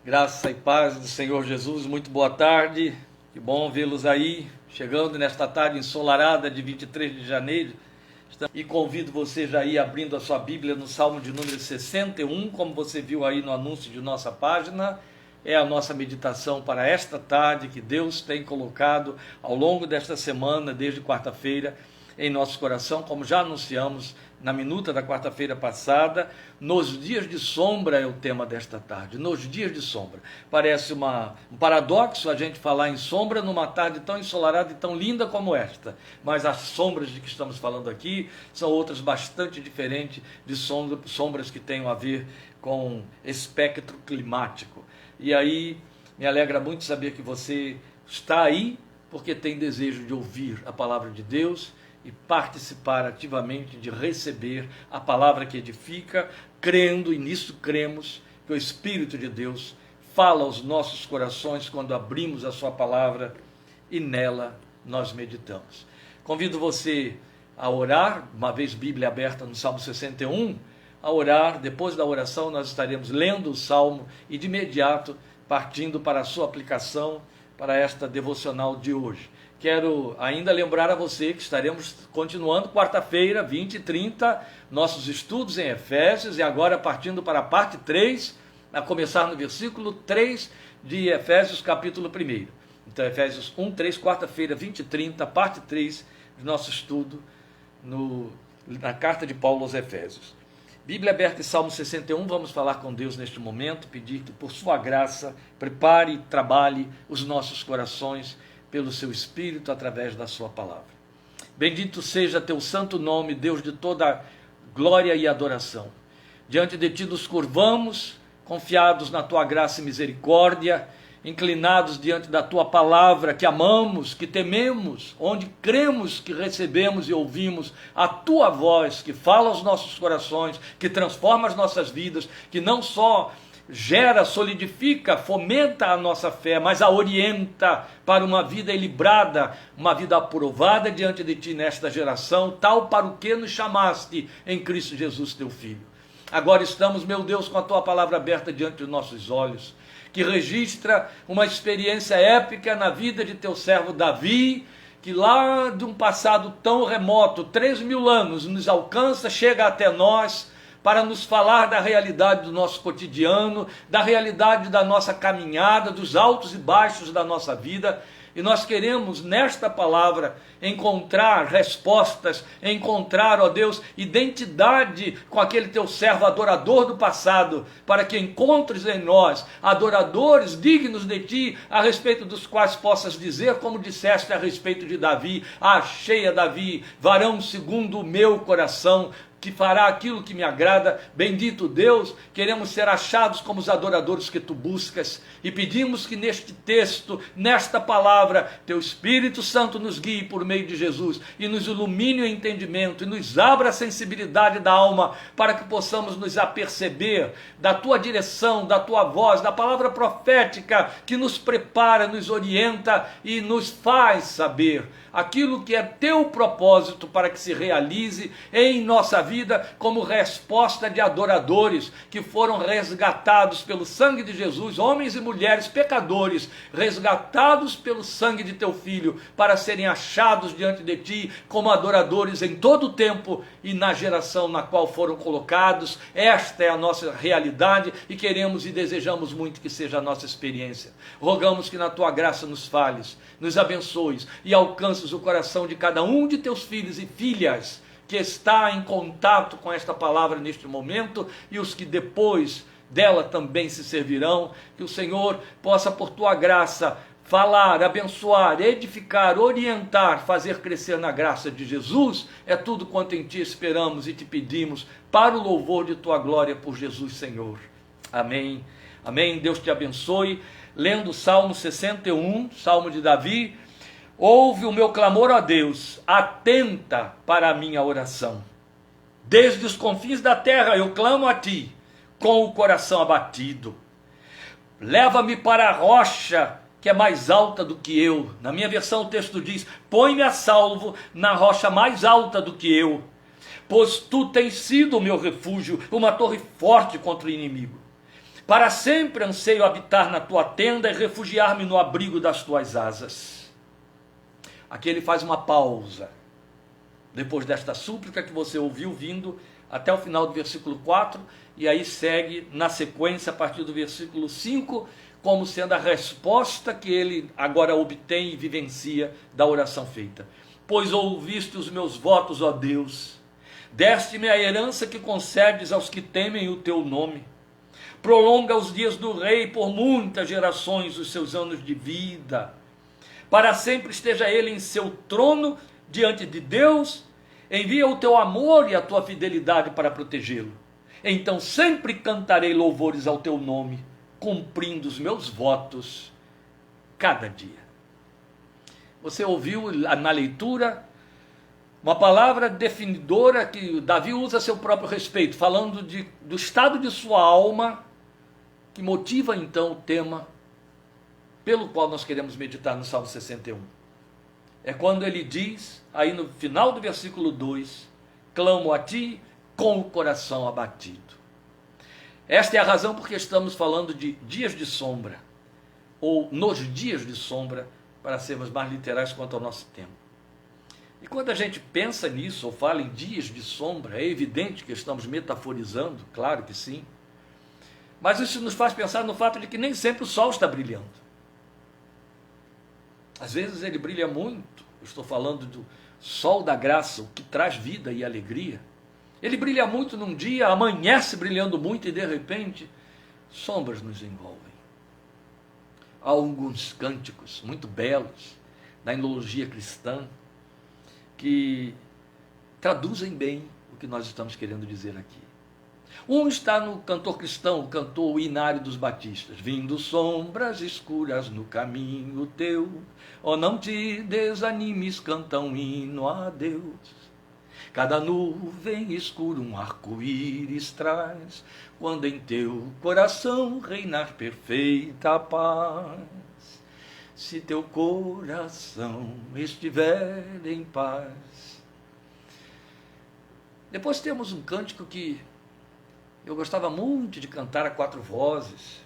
Graça e paz do Senhor Jesus, muito boa tarde, que bom vê-los aí, chegando nesta tarde ensolarada de 23 de janeiro, e convido você já aí abrindo a sua Bíblia no Salmo de número 61, como você viu aí no anúncio de nossa página, é a nossa meditação para esta tarde, que Deus tem colocado ao longo desta semana, desde quarta-feira, em nosso coração, como já anunciamos na minuta da quarta-feira passada. Nos dias de sombra é o tema desta tarde, nos dias de sombra. Parece um paradoxo a gente falar em sombra numa tarde tão ensolarada e tão linda como esta, mas as sombras de que estamos falando aqui são outras bastante diferentes de sombras que tenham a ver com espectro climático. E aí me alegra muito saber que você está aí porque tem desejo de ouvir a palavra de Deus e participar ativamente de receber a palavra que edifica, crendo, e nisso cremos, que o Espírito de Deus fala aos nossos corações quando abrimos a sua palavra e nela nós meditamos. Convido você a orar, uma vez Bíblia aberta no Salmo 61, a orar. Depois da oração nós estaremos lendo o Salmo e de imediato partindo para a sua aplicação para esta devocional de hoje. Quero ainda lembrar a você que estaremos continuando quarta-feira, 20 e 30, nossos estudos em Efésios, e agora partindo para a parte 3, a começar no versículo 3 de Efésios capítulo 1. Então Efésios 1, 3, quarta-feira, 20 e 30, parte 3 do nosso estudo na carta de Paulo aos Efésios. Bíblia aberta em Salmo 61, vamos falar com Deus neste momento, pedir que por sua graça prepare e trabalhe os nossos corações pelo seu Espírito, através da sua palavra. Bendito seja teu santo nome, Deus de toda glória e adoração. Diante de ti nos curvamos, confiados na tua graça e misericórdia, inclinados diante da tua palavra, que amamos, que tememos, onde cremos que recebemos e ouvimos a tua voz, que fala aos nossos corações, que transforma as nossas vidas, que não só gera, solidifica, fomenta a nossa fé, mas a orienta para uma vida equilibrada, uma vida aprovada diante de ti nesta geração, tal para o que nos chamaste em Cristo Jesus, teu Filho. Agora estamos, meu Deus, com a tua palavra aberta diante dos nossos olhos, que registra uma experiência épica na vida de teu servo Davi, que lá de um passado tão remoto, 3.000 anos, nos alcança, chega até nós, para nos falar da realidade do nosso cotidiano, da realidade da nossa caminhada, dos altos e baixos da nossa vida. E nós queremos nesta palavra encontrar respostas, encontrar, ó Deus, identidade com aquele teu servo adorador do passado, para que encontres em nós adoradores dignos de ti, a respeito dos quais possas dizer, como disseste a respeito de Davi: achei a Davi, varão segundo o meu coração, que fará aquilo que me agrada. Bendito Deus, queremos ser achados como os adoradores que tu buscas, e pedimos que neste texto, nesta palavra, teu Espírito Santo nos guie por meio de Jesus, e nos ilumine o entendimento, e nos abra a sensibilidade da alma, para que possamos nos aperceber da tua direção, da tua voz, da palavra profética, que nos prepara, nos orienta e nos faz saber aquilo que é teu propósito para que se realize em nossa vida, como resposta de adoradores que foram resgatados pelo sangue de Jesus, homens e mulheres pecadores, resgatados pelo sangue de teu Filho, para serem achados diante de ti como adoradores em todo o tempo e na geração na qual foram colocados. Esta é a nossa realidade e queremos e desejamos muito que seja a nossa experiência. Rogamos que na tua graça nos fales, nos abençoes e alcances o coração de cada um de teus filhos e filhas que está em contato com esta palavra neste momento, e os que depois dela também se servirão. Que o Senhor possa, por tua graça, falar, abençoar, edificar, orientar, fazer crescer na graça de Jesus. É tudo quanto em ti esperamos e te pedimos, para o louvor de tua glória, por Jesus, Senhor. Amém. Amém. Deus te abençoe. Lendo o Salmo 61, Salmo de Davi: ouve o meu clamor, ó Deus, atenta para a minha oração. Desde os confins da terra eu clamo a ti, com o coração abatido. Leva-me para a rocha que é mais alta do que eu. Na minha versão o texto diz: põe-me a salvo na rocha mais alta do que eu, pois tu tens sido o meu refúgio, uma torre forte contra o inimigo. Para sempre anseio habitar na tua tenda e refugiar-me no abrigo das tuas asas. Aqui ele faz uma pausa, depois desta súplica que você ouviu vindo até o final do versículo 4, e aí segue na sequência a partir do versículo 5, como sendo a resposta que ele agora obtém e vivencia da oração feita. Pois ouviste os meus votos, ó Deus, deste-me a herança que concedes aos que temem o teu nome. Prolonga os dias do rei por muitas gerações, os seus anos de vida. Para sempre esteja ele em seu trono diante de Deus. Envia o teu amor e a tua fidelidade para protegê-lo. Então sempre cantarei louvores ao teu nome, cumprindo os meus votos cada dia. Você ouviu na leitura uma palavra definidora que Davi usa a seu próprio respeito, falando do estado de sua alma, que motiva então o tema pelo qual nós queremos meditar no Salmo 61. É quando ele diz, aí no final do versículo 2, clamo a ti com o coração abatido. Esta é a razão porque estamos falando de dias de sombra, ou nos dias de sombra, para sermos mais literais quanto ao nosso tempo. E quando a gente pensa nisso, ou fala em dias de sombra, é evidente que estamos metaforizando, claro que sim, mas isso nos faz pensar no fato de que nem sempre o sol está brilhando. Às vezes ele brilha muito, eu estou falando do sol da graça, o que traz vida e alegria. Ele brilha muito num dia, amanhece brilhando muito e de repente sombras nos envolvem. Há alguns cânticos muito belos da enologia cristã que traduzem bem o que nós estamos querendo dizer aqui. Um está no cantor cristão, cantor o Inário dos Batistas. Vindo sombras escuras no caminho teu, oh não te desanimes, canta um hino a Deus. Cada nuvem escura um arco-íris traz, quando em teu coração reinar perfeita paz. Se teu coração estiver em paz. Depois temos um cântico que eu gostava muito de cantar a quatro vozes.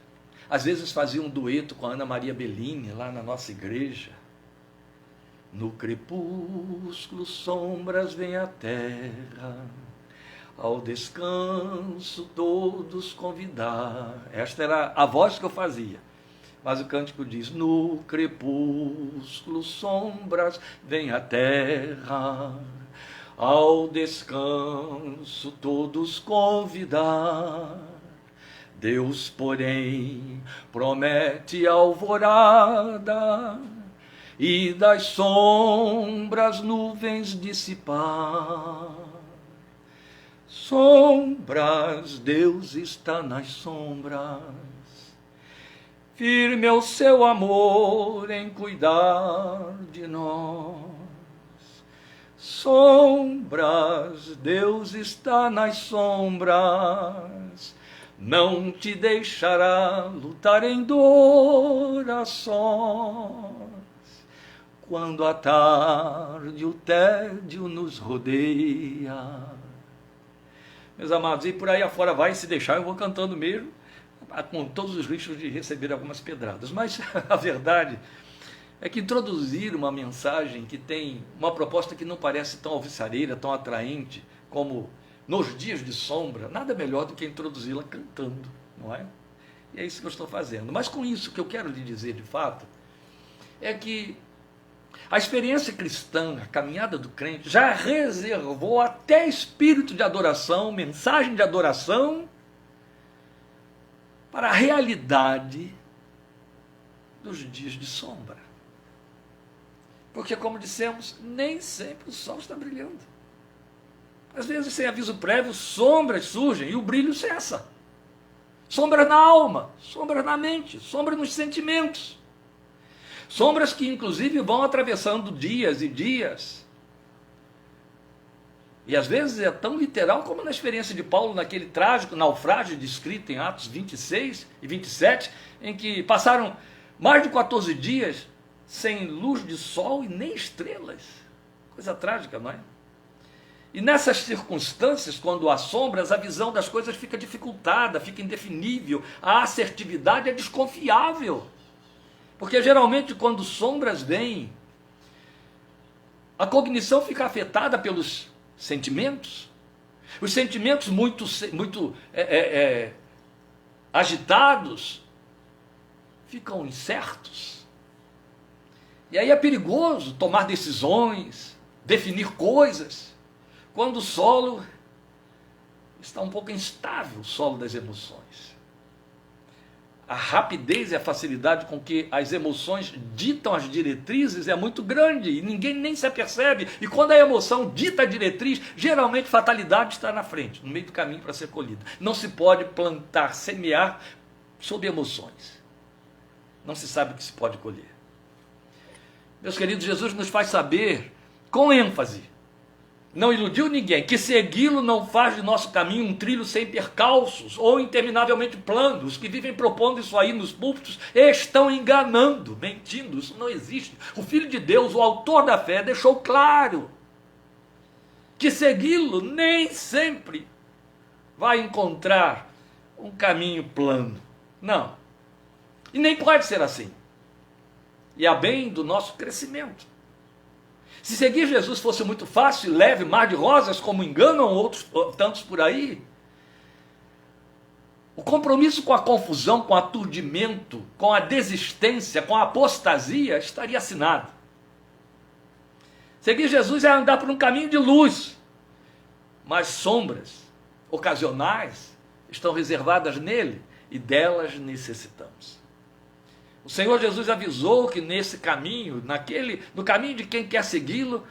Às vezes fazia um dueto com a Ana Maria Bellini, lá na nossa igreja. No crepúsculo sombras vem a terra, ao descanso todos convidar. Esta era a voz que eu fazia. Mas o cântico diz, no crepúsculo sombras vem a terra, ao descanso todos convidar. Deus, porém, promete alvorada e das sombras nuvens dissipar. Sombras, Deus está nas sombras, firme é o seu amor em cuidar de nós. Sombras, Deus está nas sombras, não te deixará lutar em dor a sós. Quando à tarde o tédio nos rodeia. Meus amados, e por aí afora vai, se deixar eu vou cantando mesmo, com todos os riscos de receber algumas pedradas. Mas a verdade é que introduzir uma mensagem que tem uma proposta que não parece tão alvissareira, tão atraente, como nos dias de sombra, nada melhor do que introduzi-la cantando, não é? E é isso que eu estou fazendo. Mas com isso, o que eu quero lhe dizer de fato, é que a experiência cristã, a caminhada do crente, já reservou até espírito de adoração, mensagem de adoração, para a realidade dos dias de sombra. Porque, como dissemos, nem sempre o sol está brilhando. Às vezes, sem aviso prévio, sombras surgem e o brilho cessa. Sombras na alma, sombras na mente, sombras nos sentimentos. Sombras que, inclusive, vão atravessando dias e dias. E, às vezes, é tão literal como na experiência de Paulo, naquele trágico naufrágio descrito em Atos 26 e 27, em que passaram mais de 14 dias sem luz de sol e nem estrelas. Coisa trágica, não é? E nessas circunstâncias, quando há sombras, a visão das coisas fica dificultada, fica indefinível, a assertividade é desconfiável. Porque geralmente quando sombras vêm, a cognição fica afetada pelos sentimentos. Os sentimentos muito agitados ficam incertos. E aí é perigoso tomar decisões, definir coisas, quando o solo está um pouco instável, o solo das emoções. A rapidez e a facilidade com que as emoções ditam as diretrizes é muito grande e ninguém nem se apercebe. E quando a emoção dita a diretriz, geralmente fatalidade está na frente, no meio do caminho para ser colhida. Não se pode plantar, semear sob emoções. Não se sabe o que se pode colher. Meus queridos, Jesus nos faz saber, com ênfase, não iludiu ninguém, que segui-lo não faz de nosso caminho um trilho sem percalços ou interminavelmente plano. Os que vivem propondo isso aí nos púlpitos estão enganando, mentindo, isso não existe. O Filho de Deus, o autor da fé, deixou claro que segui-lo nem sempre vai encontrar um caminho plano. Não. E nem pode ser assim. E a bem do nosso crescimento. Se seguir Jesus fosse muito fácil, leve, mar de rosas, como enganam outros tantos por aí, o compromisso com a confusão, com o aturdimento, com a desistência, com a apostasia, estaria assinado. Seguir Jesus é andar por um caminho de luz, mas sombras ocasionais estão reservadas nele e delas necessitamos. O Senhor Jesus avisou que nesse caminho, no caminho de quem quer segui-lo,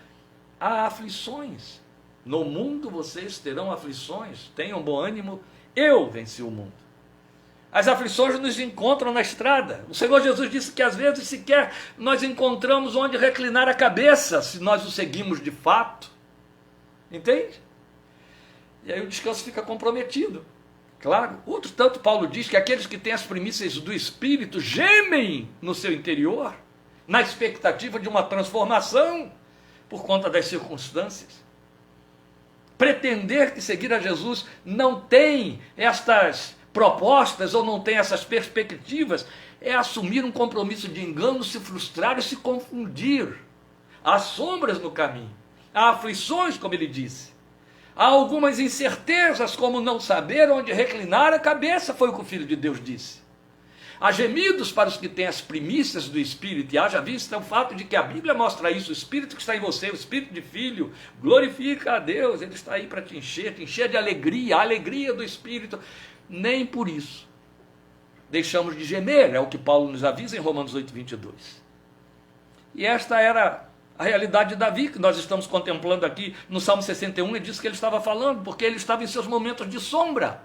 há aflições. No mundo vocês terão aflições, tenham bom ânimo, eu venci o mundo. As aflições nos encontram na estrada. O Senhor Jesus disse que às vezes sequer nós encontramos onde reclinar a cabeça, se nós o seguimos de fato. Entende? E aí o descanso fica comprometido. Claro, outro tanto Paulo diz que aqueles que têm as primícias do Espírito gemem no seu interior, na expectativa de uma transformação por conta das circunstâncias. Pretender que seguir a Jesus não tem estas propostas ou não tem essas perspectivas é assumir um compromisso de engano, se frustrar e se confundir. Há sombras no caminho, há aflições, como ele disse. Há algumas incertezas, como não saber onde reclinar a cabeça, foi o que o Filho de Deus disse. Há gemidos para os que têm as primícias do Espírito, e haja vista o fato de que a Bíblia mostra isso, o Espírito que está em você, o Espírito de Filho, glorifica a Deus, ele está aí para te encher de alegria, a alegria do Espírito. Nem por isso deixamos de gemer, é o que Paulo nos avisa em Romanos 8:22. E esta era a realidade de Davi, que nós estamos contemplando aqui no Salmo 61, é disso que ele estava falando, porque ele estava em seus momentos de sombra.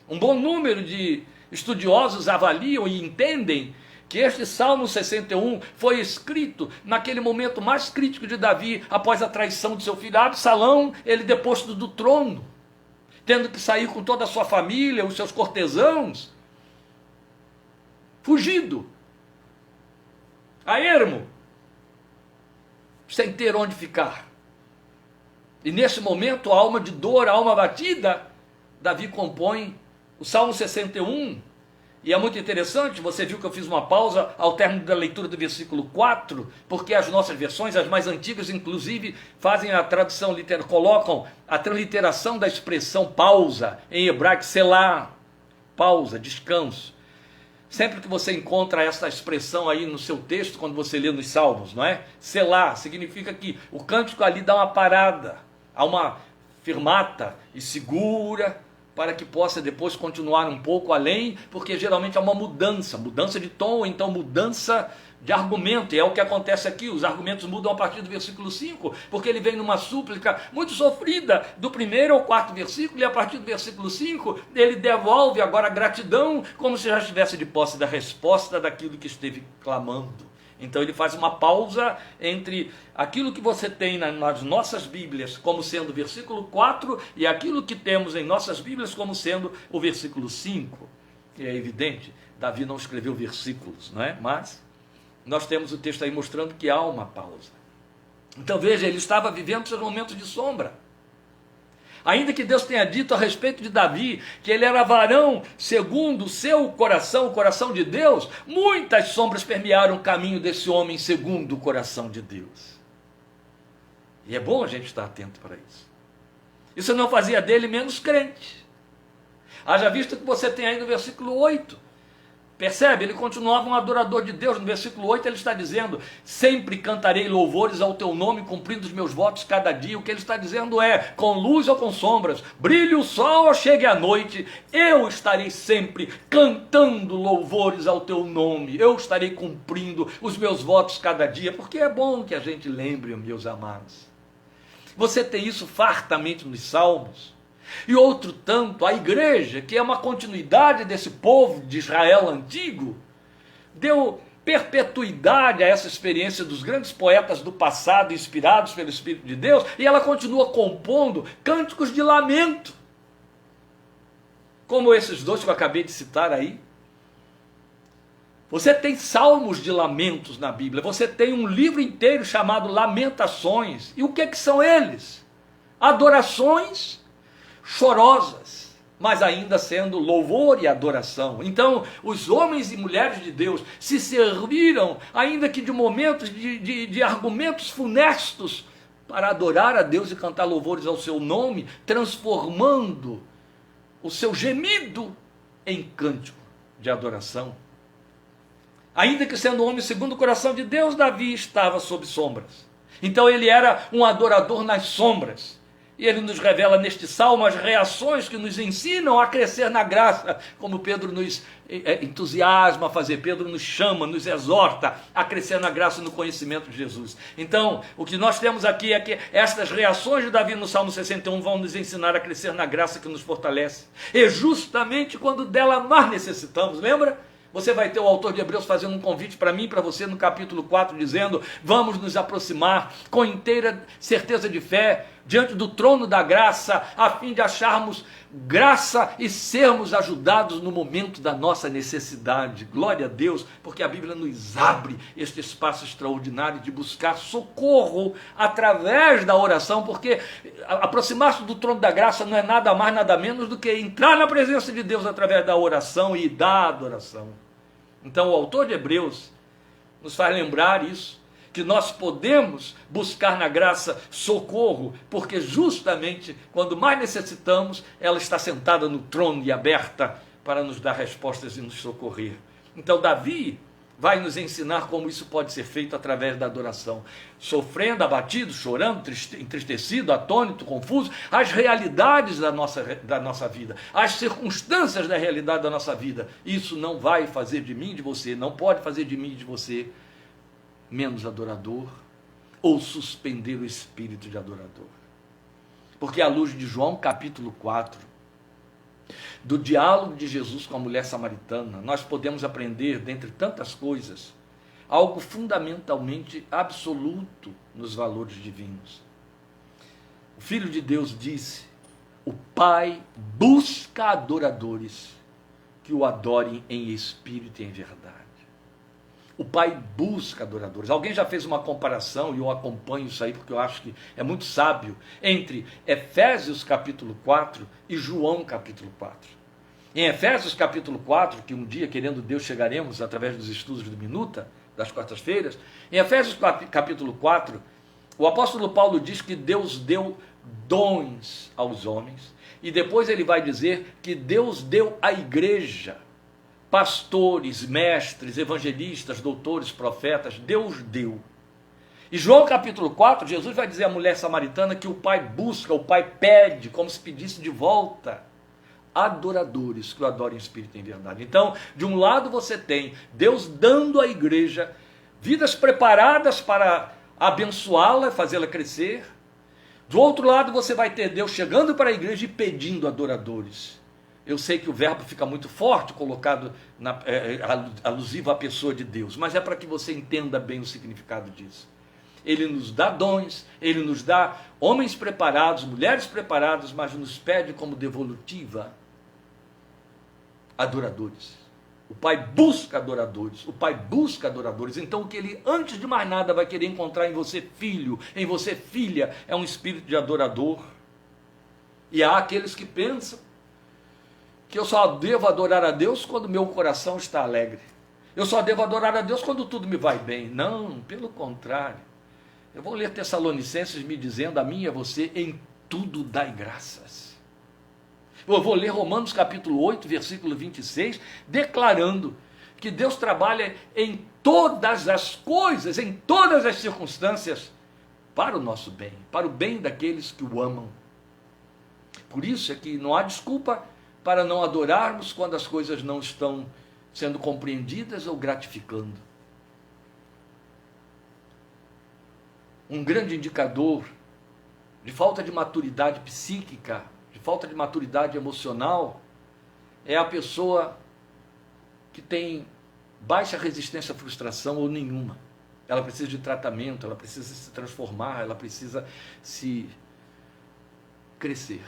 Um bom número de estudiosos avaliam e entendem que este Salmo 61 foi escrito naquele momento mais crítico de Davi, após a traição de seu filho Absalão, ele deposto do trono, tendo que sair com toda a sua família, os seus cortesãos, fugido, a ermo, sem ter onde ficar. E nesse momento, a alma de dor, a alma batida, Davi compõe o Salmo 61, e é muito interessante, você viu que eu fiz uma pausa ao término da leitura do versículo 4, porque as nossas versões, as mais antigas, inclusive, fazem a tradução, colocam a transliteração da expressão pausa, em hebraico, selah, pausa, descanso. Sempre que você encontra essa expressão aí no seu texto, quando você lê nos Salmos, não é? Selah, significa que o cântico ali dá uma parada, há uma firmata e segura, para que possa depois continuar um pouco além, porque geralmente há uma mudança de tom, ou então mudança de argumento, e é o que acontece aqui, os argumentos mudam a partir do versículo 5, porque ele vem numa súplica muito sofrida, do 1º ao 4º versículo, e a partir do versículo 5, ele devolve agora a gratidão, como se já estivesse de posse da resposta daquilo que esteve clamando. Então ele faz uma pausa entre aquilo que você tem nas nossas Bíblias como sendo o versículo 4 e aquilo que temos em nossas Bíblias como sendo o versículo 5. E é evidente, Davi não escreveu versículos, não é? Mas nós temos o texto aí mostrando que há uma pausa. Então veja, ele estava vivendo seus momentos de sombra. Ainda que Deus tenha dito a respeito de Davi que ele era varão segundo o seu coração, o coração de Deus, muitas sombras permearam o caminho desse homem segundo o coração de Deus. E é bom a gente estar atento para isso. Isso não fazia dele menos crente. Haja visto que você tem aí no versículo 8. Percebe? Ele continuava um adorador de Deus. No versículo 8 ele está dizendo: sempre cantarei louvores ao teu nome, cumprindo os meus votos cada dia. O que ele está dizendo é: com luz ou com sombras, brilhe o sol ou chegue a noite, eu estarei sempre cantando louvores ao teu nome. Eu estarei cumprindo os meus votos cada dia. Porque é bom que a gente lembre, meus amados. Você tem isso fartamente nos Salmos. E outro tanto, a igreja, que é uma continuidade desse povo de Israel antigo, deu perpetuidade a essa experiência dos grandes poetas do passado, inspirados pelo Espírito de Deus, e ela continua compondo cânticos de lamento, como esses dois que eu acabei de citar aí. Você tem salmos de lamentos na Bíblia, você tem um livro inteiro chamado Lamentações. E o que são eles? Adorações chorosas, mas ainda sendo louvor e adoração. Então, os homens e mulheres de Deus se serviram, ainda que de momentos de argumentos funestos, para adorar a Deus e cantar louvores ao seu nome, transformando o seu gemido em cântico de adoração. Ainda que sendo homem segundo o coração de Deus, Davi estava sob sombras. Então ele era um adorador nas sombras. E ele nos revela neste salmo as reações que nos ensinam a crescer na graça, como Pedro nos entusiasma a fazer, Pedro nos chama, nos exorta a crescer na graça e no conhecimento de Jesus. Então, o que nós temos aqui é que estas reações de Davi no Salmo 61 vão nos ensinar a crescer na graça que nos fortalece. E justamente quando dela mais necessitamos, lembra? Você vai ter o autor de Hebreus fazendo um convite para mim e para você no capítulo 4, dizendo: vamos nos aproximar com inteira certeza de fé diante do trono da graça, a fim de acharmos graça e sermos ajudados no momento da nossa necessidade. Glória a Deus, porque a Bíblia nos abre este espaço extraordinário de buscar socorro através da oração, porque aproximar-se do trono da graça não é nada mais, nada menos do que entrar na presença de Deus através da oração e da adoração. Então o autor de Hebreus nos faz lembrar isso, que nós podemos buscar na graça socorro, porque justamente quando mais necessitamos, ela está sentada no trono e aberta para nos dar respostas e nos socorrer. Então Davi vai nos ensinar como isso pode ser feito através da adoração, sofrendo, abatido, chorando, entristecido, atônito, confuso, as realidades da nossa vida, as circunstâncias da realidade da nossa vida. Isso não vai fazer de mim e de você, não pode fazer de mim e de você menos adorador, ou suspender o espírito de adorador. Porque à luz de João capítulo 4, do diálogo de Jesus com a mulher samaritana, nós podemos aprender, dentre tantas coisas, algo fundamentalmente absoluto nos valores divinos. O Filho de Deus disse: o Pai busca adoradores que o adorem em espírito e em verdade. O Pai busca adoradores. Alguém já fez uma comparação, e eu acompanho isso aí porque eu acho que é muito sábio, entre Efésios capítulo 4 e João capítulo 4. Em Efésios capítulo 4, que um dia, querendo Deus, chegaremos através dos estudos do Minuta, das quartas-feiras, em Efésios capítulo 4, o apóstolo Paulo diz que Deus deu dons aos homens, e depois ele vai dizer que Deus deu à igreja pastores, mestres, evangelistas, doutores, profetas. Deus deu. E João capítulo 4, Jesus vai dizer à mulher samaritana que o Pai busca, o Pai pede, como se pedisse de volta, adoradores que o adorem em espírito e em verdade. Então, de um lado você tem Deus dando à igreja vidas preparadas para abençoá-la, fazê-la crescer. Do outro lado você vai ter Deus chegando para a igreja e pedindo adoradores. Eu sei que o verbo fica muito forte, colocado alusivo à pessoa de Deus, mas é para que você entenda bem o significado disso. Ele nos dá dons, ele nos dá homens preparados, mulheres preparadas, mas nos pede como devolutiva adoradores. O Pai busca adoradores, o Pai busca adoradores. Então o que ele, antes de mais nada, vai querer encontrar em você, filho, em você, filha, é um espírito de adorador. E há aqueles que pensam que eu só devo adorar a Deus quando meu coração está alegre. Eu só devo adorar a Deus quando tudo me vai bem. Não, pelo contrário. Eu vou ler Tessalonicenses me dizendo a mim e a você, em tudo dai graças. Eu vou ler Romanos capítulo 8, versículo 26, declarando que Deus trabalha em todas as coisas, em todas as circunstâncias, para o nosso bem, para o bem daqueles que o amam. Por isso é que não há desculpa para não adorarmos quando as coisas não estão sendo compreendidas ou gratificando. Um grande indicador de falta de maturidade psíquica, de falta de maturidade emocional, é a pessoa que tem baixa resistência à frustração ou nenhuma. Ela precisa de tratamento, ela precisa se transformar, ela precisa se crescer.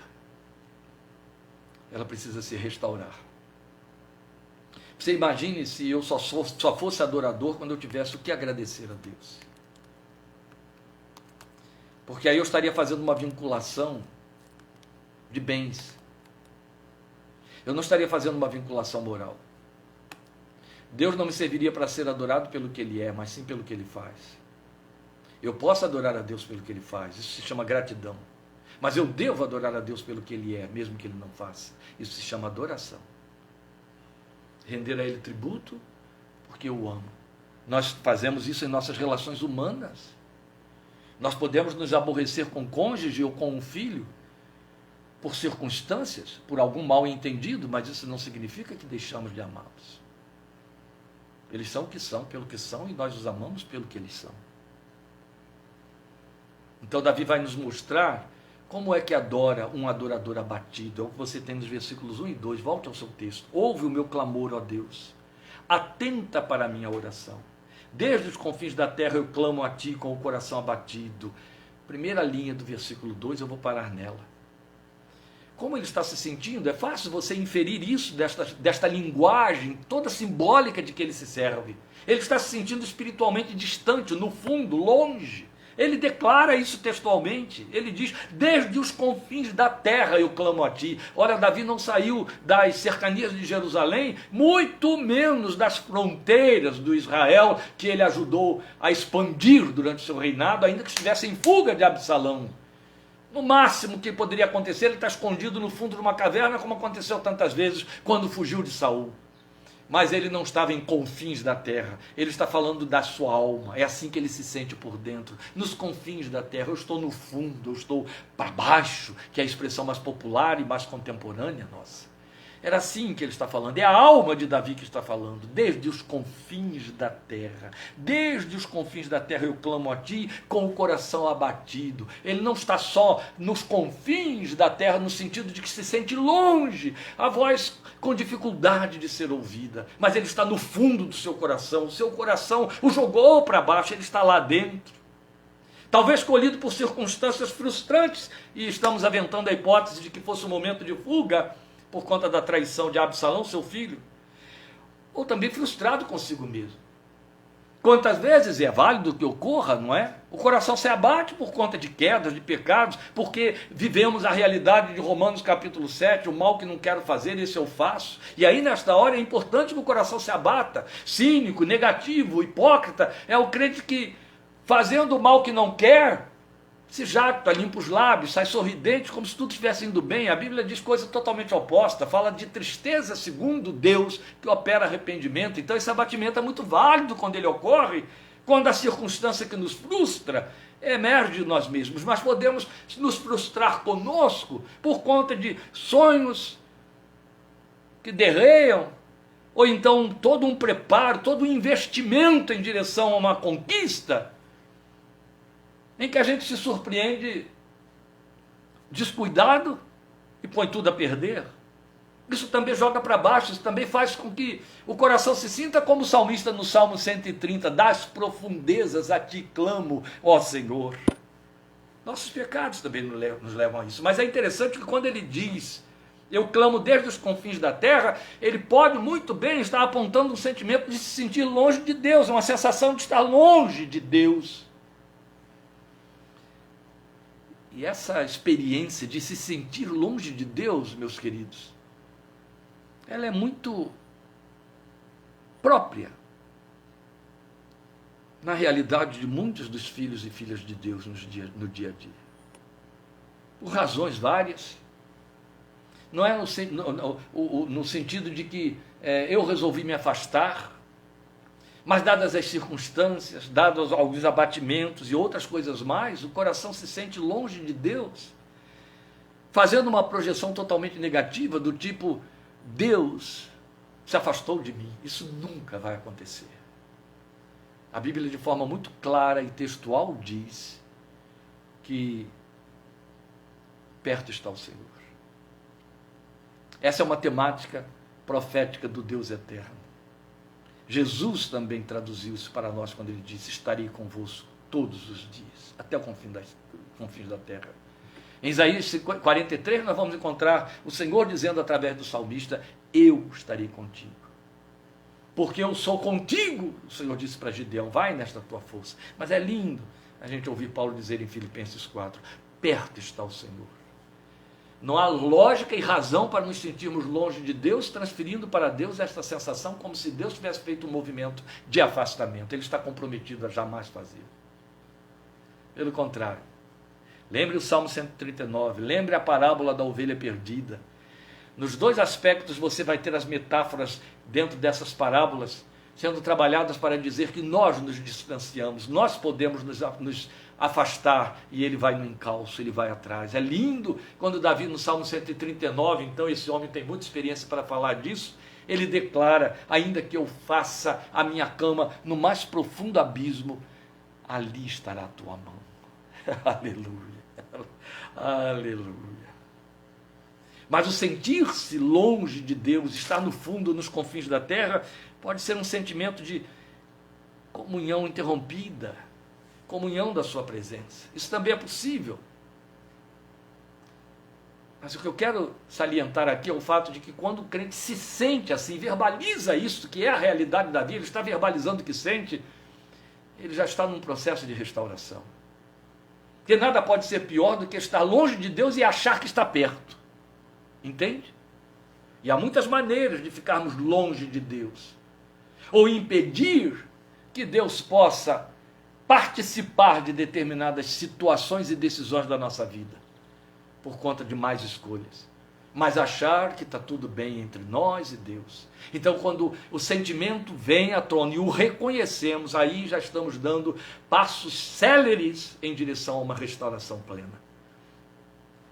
Ela precisa se restaurar. Você imagine se eu só fosse adorador quando eu tivesse o que agradecer a Deus. Porque aí eu estaria fazendo uma vinculação de bens. Eu não estaria fazendo uma vinculação moral. Deus não me serviria para ser adorado pelo que Ele é, mas sim pelo que Ele faz. Eu posso adorar a Deus pelo que Ele faz, isso se chama gratidão. Mas eu devo adorar a Deus pelo que Ele é, mesmo que Ele não faça. Isso se chama adoração. Render a Ele tributo, porque eu o amo. Nós fazemos isso em nossas relações humanas. Nós podemos nos aborrecer com o cônjuge ou com um filho, por circunstâncias, por algum mal entendido, mas isso não significa que deixamos de amá-los. Eles são o que são, pelo que são, e nós os amamos pelo que eles são. Então Davi vai nos mostrar como é que adora um adorador abatido. É o que você tem nos versículos 1 e 2. Volte ao seu texto. Ouve o meu clamor, ó Deus. Atenta para a minha oração. Desde os confins da terra eu clamo a ti com o coração abatido. Primeira linha do versículo 2, eu vou parar nela. Como ele está se sentindo? É fácil você inferir isso desta linguagem toda simbólica de que ele se serve. Ele está se sentindo espiritualmente distante, no fundo, longe. Ele declara isso textualmente. Ele diz, desde os confins da terra eu clamo a ti. Ora, Davi não saiu das cercanias de Jerusalém, muito menos das fronteiras do Israel que ele ajudou a expandir durante seu reinado, ainda que estivesse em fuga de Absalão. No máximo que poderia acontecer, ele está escondido no fundo de uma caverna, como aconteceu tantas vezes quando fugiu de Saul. Mas ele não estava em confins da terra, ele está falando da sua alma, é assim que ele se sente por dentro, nos confins da terra. Eu estou no fundo, eu estou para baixo, que é a expressão mais popular e mais contemporânea nossa. Era assim que ele está falando, é a alma de Davi que está falando, desde os confins da terra. Desde os confins da terra eu clamo a ti com o coração abatido. Ele não está só nos confins da terra, no sentido de que se sente longe, a voz com dificuldade de ser ouvida, mas ele está no fundo do seu coração, o seu coração o jogou para baixo, ele está lá dentro. Talvez colhido por circunstâncias frustrantes, e estamos aventando a hipótese de que fosse um momento de fuga, por conta da traição de Absalão, seu filho, ou também frustrado consigo mesmo. Quantas vezes é válido que ocorra, não é? O coração se abate por conta de quedas, de pecados, porque vivemos a realidade de Romanos capítulo 7, o mal que não quero fazer, esse eu faço. E aí nesta hora é importante que o coração se abata. Cínico, negativo, hipócrita, é o crente que, fazendo o mal que não quer, se jacta, limpa os lábios, sai sorridente, como se tudo estivesse indo bem. A Bíblia diz coisa totalmente oposta, fala de tristeza segundo Deus, que opera arrependimento. Então esse abatimento é muito válido quando ele ocorre, quando a circunstância que nos frustra emerge de nós mesmos. Mas podemos nos frustrar conosco por conta de sonhos que derreiam, ou então todo um preparo, todo um investimento em direção a uma conquista, em que a gente se surpreende descuidado e põe tudo a perder. Isso também joga para baixo, isso também faz com que o coração se sinta como o salmista no Salmo 130, das profundezas a ti clamo, ó Senhor. Nossos pecados também nos levam a isso, mas é interessante que quando ele diz, eu clamo desde os confins da terra, ele pode muito bem estar apontando um sentimento de se sentir longe de Deus, uma sensação de estar longe de Deus. E essa experiência de se sentir longe de Deus, meus queridos, ela é muito própria na realidade de muitos dos filhos e filhas de Deus no dia a dia. Por razões várias. Não é no sentido de que eu resolvi me afastar, mas dadas as circunstâncias, dados alguns abatimentos e outras coisas mais, o coração se sente longe de Deus, fazendo uma projeção totalmente negativa do tipo, Deus se afastou de mim. Isso nunca vai acontecer. A Bíblia, de forma muito clara e textual, diz que perto está o Senhor. Essa é uma temática profética do Deus eterno. Jesus também traduziu isso para nós quando ele disse, estarei convosco todos os dias, até o confins da terra. Em Isaías 43 nós vamos encontrar o Senhor dizendo através do salmista, eu estarei contigo. Porque eu sou contigo, o Senhor disse para Gideão, vai nesta tua força. Mas é lindo a gente ouvir Paulo dizer em Filipenses 4, perto está o Senhor. Não há lógica e razão para nos sentirmos longe de Deus, transferindo para Deus esta sensação como se Deus tivesse feito um movimento de afastamento. Ele está comprometido a jamais fazer. Pelo contrário. Lembre o Salmo 139, lembre a parábola da ovelha perdida. Nos dois aspectos você vai ter as metáforas dentro dessas parábolas sendo trabalhadas para dizer que nós nos distanciamos, nós podemos nos afastar e ele vai no encalço, ele vai atrás. É lindo quando Davi no Salmo 139, então esse homem tem muita experiência para falar disso, ele declara, ainda que eu faça a minha cama no mais profundo abismo, ali estará a tua mão. Aleluia, aleluia. Mas o sentir-se longe de Deus, estar no fundo, nos confins da terra, pode ser um sentimento de comunhão interrompida, comunhão da sua presença. Isso também é possível. Mas o que eu quero salientar aqui é o fato de que quando o crente se sente assim, verbaliza isso, que é a realidade da vida, ele está verbalizando o que sente, ele já está num processo de restauração. Porque nada pode ser pior do que estar longe de Deus e achar que está perto. Entende? E há muitas maneiras de ficarmos longe de Deus. Ou impedir que Deus possa participar de determinadas situações e decisões da nossa vida. Por conta de mais escolhas. Mas achar que está tudo bem entre nós e Deus. Então quando o sentimento vem à tona e o reconhecemos, aí já estamos dando passos céleres em direção a uma restauração plena.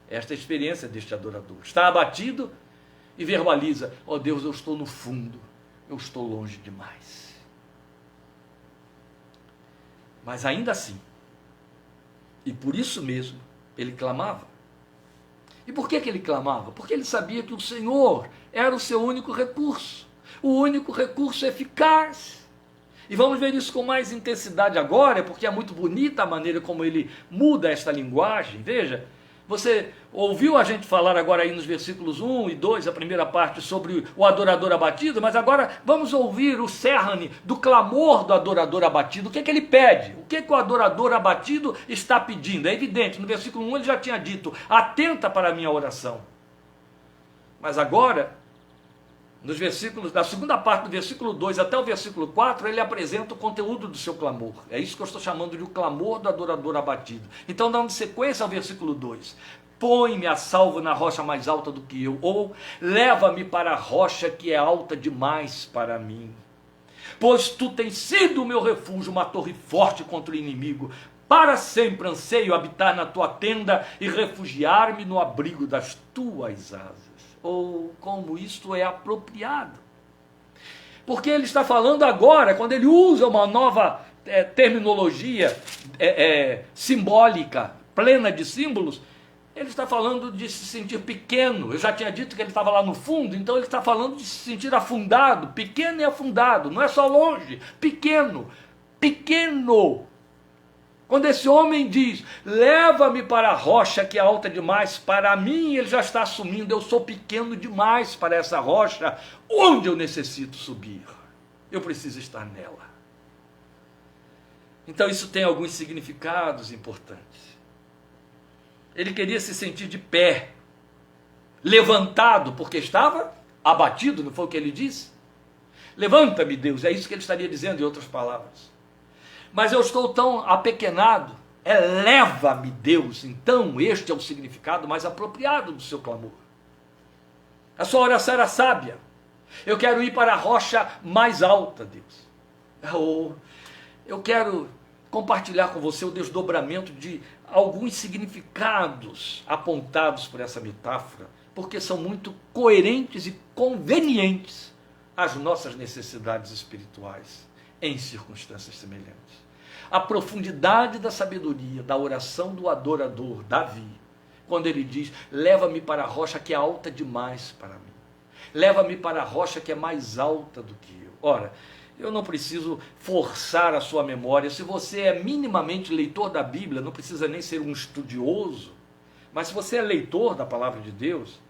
Esta é a experiência deste adorador. Está abatido e verbaliza, ó Deus, eu estou no fundo, eu estou longe demais. Mas ainda assim, e por isso mesmo, ele clamava. E por que ele clamava? Porque ele sabia que o Senhor era o seu único recurso, o único recurso eficaz. E vamos ver isso com mais intensidade agora, porque é muito bonita a maneira como ele muda esta linguagem. Veja, você ouviu a gente falar agora aí nos versículos 1 e 2, a primeira parte, sobre o adorador abatido, mas agora vamos ouvir o cerne do clamor do adorador abatido. O que ele pede? O que o adorador abatido está pedindo? É evidente, no versículo 1 ele já tinha dito, atenta para a minha oração. Mas agora, nos versículos, da segunda parte do versículo 2 até o versículo 4, ele apresenta o conteúdo do seu clamor. É isso que eu estou chamando de o clamor do adorador abatido. Então, dando sequência ao versículo 2. Põe-me a salvo na rocha mais alta do que eu, ou leva-me para a rocha que é alta demais para mim. Pois tu tens sido o meu refúgio, uma torre forte contra o inimigo. Para sempre anseio habitar na tua tenda e refugiar-me no abrigo das tuas asas. Ou como isto é apropriado. Porque ele está falando agora, quando ele usa uma nova terminologia simbólica, plena de símbolos, ele está falando de se sentir pequeno. Eu já tinha dito que ele estava lá no fundo, então ele está falando de se sentir afundado, pequeno e afundado, não é só longe, pequeno, pequeno. Quando esse homem diz, leva-me para a rocha que é alta demais para mim, ele já está assumindo, eu sou pequeno demais para essa rocha, onde eu necessito subir. Eu preciso estar nela. Então isso tem alguns significados importantes. Ele queria se sentir de pé, levantado, porque estava abatido, não foi o que ele disse? Levanta-me, Deus, é isso que ele estaria dizendo em outras palavras. Mas eu estou tão apequenado, eleva-me, Deus. Então este é o significado mais apropriado do seu clamor. A sua oração era sábia. Eu quero ir para a rocha mais alta, Deus. Eu quero compartilhar com você o desdobramento de alguns significados apontados por essa metáfora, porque são muito coerentes e convenientes às nossas necessidades espirituais em circunstâncias semelhantes. A profundidade da sabedoria da oração do adorador Davi, quando ele diz: leva-me para a rocha que é alta demais para mim, leva-me para a rocha que é mais alta do que eu. Ora, eu não preciso forçar a sua memória. Se você é minimamente leitor da Bíblia, não precisa nem ser um estudioso, mas se você é leitor da palavra de Deus,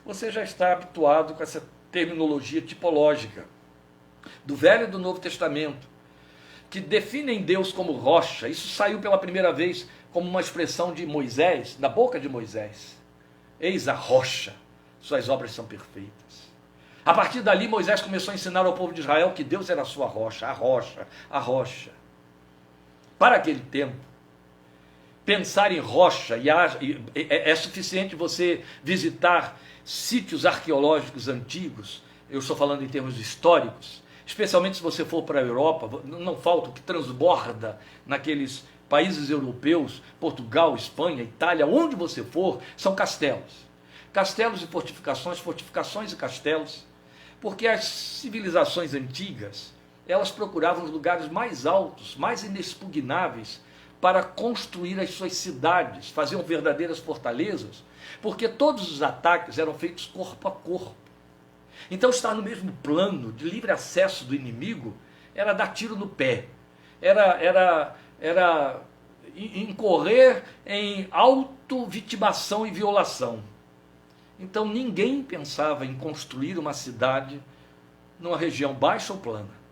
você já está habituado com essa terminologia tipológica do Velho e do Novo Testamento, que definem Deus como rocha. Isso saiu pela primeira vez como uma expressão de Moisés, da boca de Moisés. Eis a rocha, suas obras são perfeitas. A partir dali, Moisés começou a ensinar ao povo de Israel que Deus era a sua rocha, a rocha, a rocha. Para aquele tempo, pensar em rocha, é suficiente você visitar sítios arqueológicos antigos, eu estou falando em termos históricos, especialmente se você for para a Europa, não falta o que transborda naqueles países europeus, Portugal, Espanha, Itália, onde você for, são castelos. Castelos e fortificações, fortificações e castelos, porque as civilizações antigas, elas procuravam os lugares mais altos, mais inexpugnáveis, para construir as suas cidades, faziam verdadeiras fortalezas, porque todos os ataques eram feitos corpo a corpo. Então estar no mesmo plano de livre acesso do inimigo era dar tiro no pé, era incorrer em auto-vitimação e violação. Então ninguém pensava em construir uma cidade numa região baixa ou plana.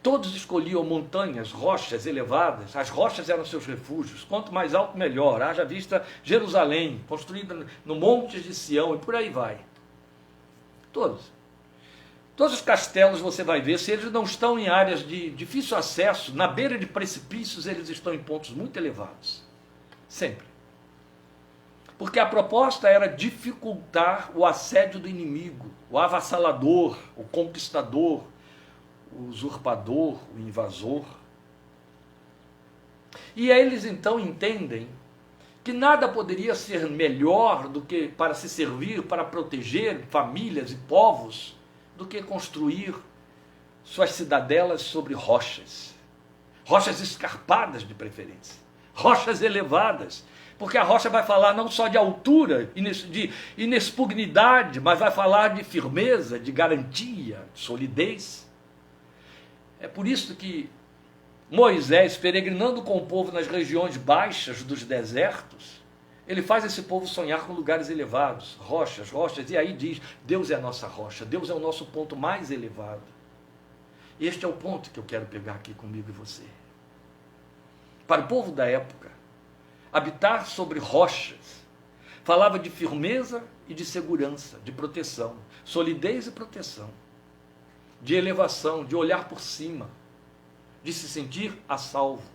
Todos escolhiam montanhas, rochas elevadas. As rochas eram seus refúgios. Quanto mais alto, melhor. Haja vista Jerusalém, construída no Monte de Sião, e por aí vai. Todos os castelos você vai ver, se eles não estão em áreas de difícil acesso, na beira de precipícios, eles estão em pontos muito elevados. Sempre. Porque a proposta era dificultar o assédio do inimigo, o avassalador, o conquistador, o usurpador, o invasor. E eles então entendem que nada poderia ser melhor do que para se servir, para proteger famílias e povos, do que construir suas cidadelas sobre rochas. Rochas escarpadas de preferência, rochas elevadas, porque a rocha vai falar não só de altura, de inexpugnidade, mas vai falar de firmeza, de garantia, de solidez. É por isso que Moisés, peregrinando com o povo nas regiões baixas dos desertos, ele faz esse povo sonhar com lugares elevados, rochas, e aí diz: Deus é a nossa rocha, Deus é o nosso ponto mais elevado. Este é o ponto que eu quero pegar aqui comigo e você. Para o povo da época, habitar sobre rochas falava de firmeza e de segurança, de proteção, solidez e proteção, de elevação, de olhar por cima, de se sentir a salvo.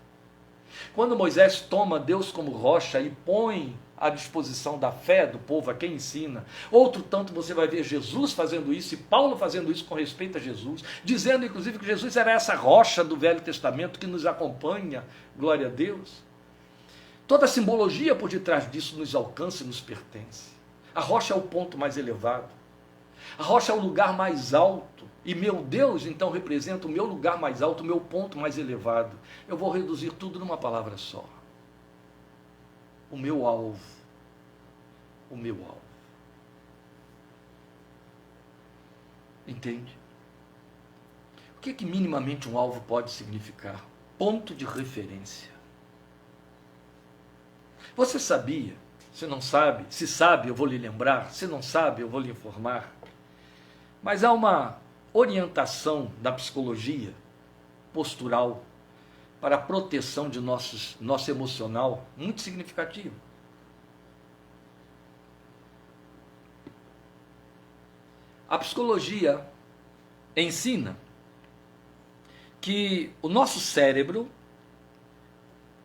Quando Moisés toma Deus como rocha e põe à disposição da fé do povo a quem ensina, outro tanto você vai ver Jesus fazendo isso, e Paulo fazendo isso com respeito a Jesus, dizendo inclusive que Jesus era essa rocha do Velho Testamento que nos acompanha, glória a Deus. Toda a simbologia por detrás disso nos alcança e nos pertence. A rocha é o ponto mais elevado, a rocha é o lugar mais alto, e meu Deus então representa o meu lugar mais alto, o meu ponto mais elevado. Eu vou reduzir tudo numa palavra só: o meu alvo. O meu alvo. Entende? O que minimamente um alvo pode significar? Ponto de referência. Você sabia? Se não sabe, se sabe, eu vou lhe lembrar. Se não sabe, eu vou lhe informar. Mas há uma orientação da psicologia postural para a proteção de nosso emocional muito significativo. A psicologia ensina que o nosso cérebro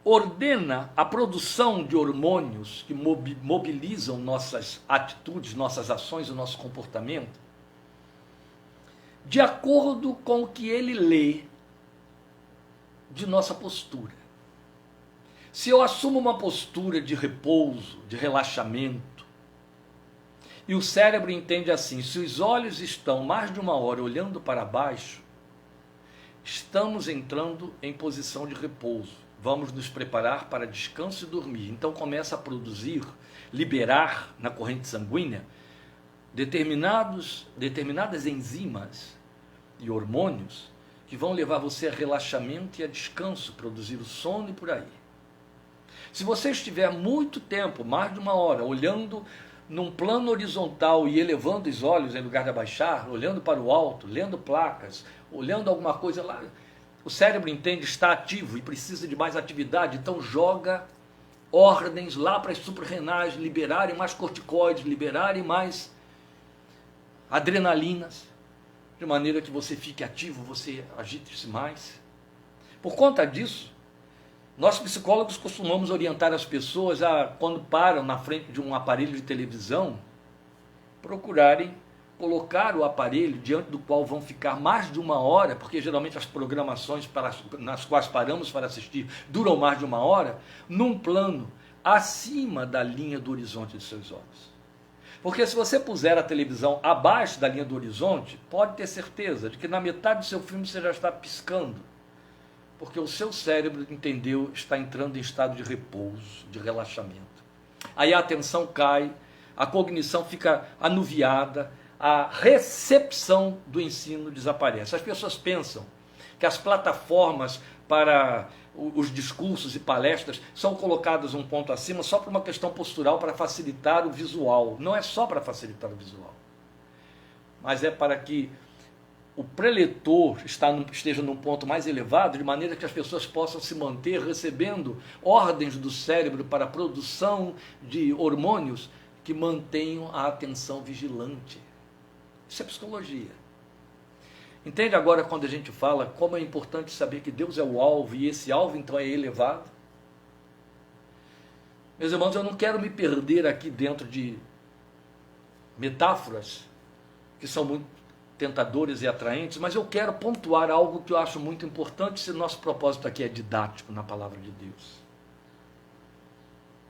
ordena a produção de hormônios que mobilizam nossas atitudes, nossas ações, o nosso comportamento, de acordo com o que ele lê de nossa postura. Se eu assumo uma postura de repouso, de relaxamento, e o cérebro entende assim, se os olhos estão mais de uma hora olhando para baixo, estamos entrando em posição de repouso. Vamos nos preparar para descanso e dormir. Então começa a produzir, liberar na corrente sanguínea determinadas enzimas e hormônios que vão levar você a relaxamento e a descanso, produzir o sono e por aí. Se você estiver muito tempo, mais de uma hora, olhando num plano horizontal e elevando os olhos em lugar de abaixar, olhando para o alto, lendo placas, olhando alguma coisa lá, o cérebro entende, está ativo e precisa de mais atividade, então joga ordens lá para as suprarrenais liberarem mais corticoides, liberarem mais adrenalinas, de maneira que você fique ativo, você agite-se mais. Por conta disso, nós psicólogos costumamos orientar as pessoas a, quando param na frente de um aparelho de televisão, procurarem colocar o aparelho diante do qual vão ficar mais de uma hora, porque geralmente as programações nas quais paramos para assistir duram mais de uma hora, num plano acima da linha do horizonte de seus olhos. Porque se você puser a televisão abaixo da linha do horizonte, pode ter certeza de que na metade do seu filme você já está piscando, porque o seu cérebro entendeu, está entrando em estado de repouso, de relaxamento. Aí a atenção cai, a cognição fica anuviada, a recepção do ensino desaparece. As pessoas pensam que as plataformas para os discursos e palestras são colocadas um ponto acima só por uma questão postural, para facilitar o visual. Não é só para facilitar o visual, mas é para que o preletor esteja num ponto mais elevado, de maneira que as pessoas possam se manter recebendo ordens do cérebro para a produção de hormônios que mantenham a atenção vigilante. Isso é psicologia. Entende agora quando a gente fala como é importante saber que Deus é o alvo e esse alvo então é elevado? Meus irmãos, eu não quero me perder aqui dentro de metáforas que são muito tentadoras e atraentes, mas eu quero pontuar algo que eu acho muito importante se nosso propósito aqui é didático na palavra de Deus.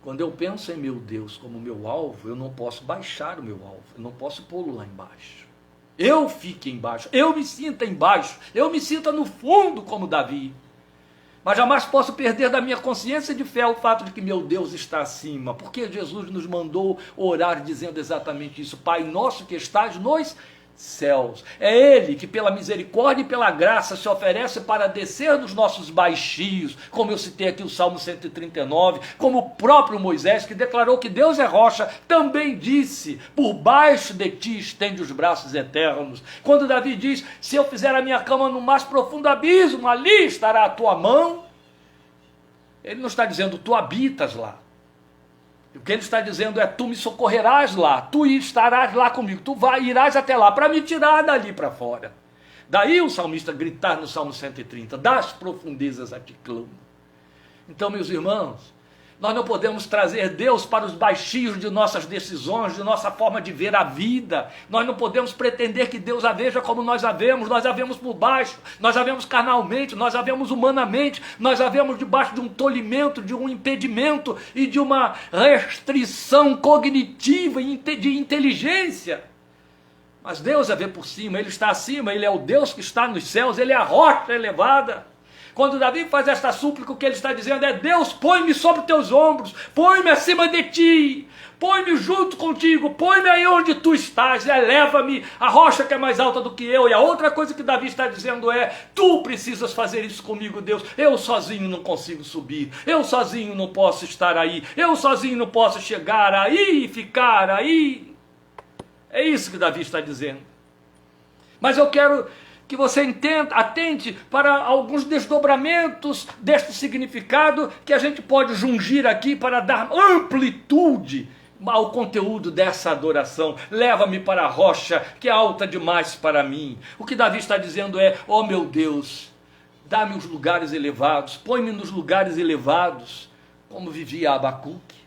Quando eu penso em meu Deus como meu alvo, eu não posso baixar o meu alvo, eu não posso pô-lo lá embaixo. Eu fique embaixo, eu me sinta embaixo, eu me sinta no fundo como Davi. Mas jamais posso perder da minha consciência de fé o fato de que meu Deus está acima, porque Jesus nos mandou orar dizendo exatamente isso: Pai nosso que estás nos céus. É Ele que pela misericórdia e pela graça se oferece para descer dos nossos baixios, como eu citei aqui o Salmo 139, como o próprio Moisés, que declarou que Deus é rocha, também disse: por baixo de ti estende os braços eternos. Quando Davi diz: se eu fizer a minha cama no mais profundo abismo, ali estará a tua mão, ele não está dizendo tu habitas lá. O que ele está dizendo é: tu me socorrerás lá, tu estarás lá comigo, tu irás até lá para me tirar dali para fora. Daí o salmista gritar no Salmo 130, das profundezas a ti clamo. Então, meus irmãos, nós não podemos trazer Deus para os baixios de nossas decisões, de nossa forma de ver a vida. Nós não podemos pretender que Deus a veja como nós a vemos por baixo, nós a vemos carnalmente, nós a vemos humanamente, nós a vemos debaixo de um tolimento, de um impedimento e de uma restrição cognitiva e de inteligência. Mas Deus a vê por cima, Ele está acima, Ele é o Deus que está nos céus, Ele é a rocha elevada. Quando Davi faz esta súplica, o que ele está dizendo é: Deus, põe-me sobre teus ombros, põe-me acima de ti, põe-me junto contigo, põe-me aí onde tu estás, eleva-me, a rocha que é mais alta do que eu. E a outra coisa que Davi está dizendo é: tu precisas fazer isso comigo, Deus, eu sozinho não consigo subir, eu sozinho não posso estar aí, eu sozinho não posso chegar aí e ficar aí. É isso que Davi está dizendo. Mas eu quero que você entenda, atente para alguns desdobramentos deste significado que a gente pode jungir aqui para dar amplitude ao conteúdo dessa adoração. Leva-me para a rocha que é alta demais para mim. O que Davi está dizendo é: ó meu Deus, dá-me os lugares elevados, põe-me nos lugares elevados, como vivia Abacuque.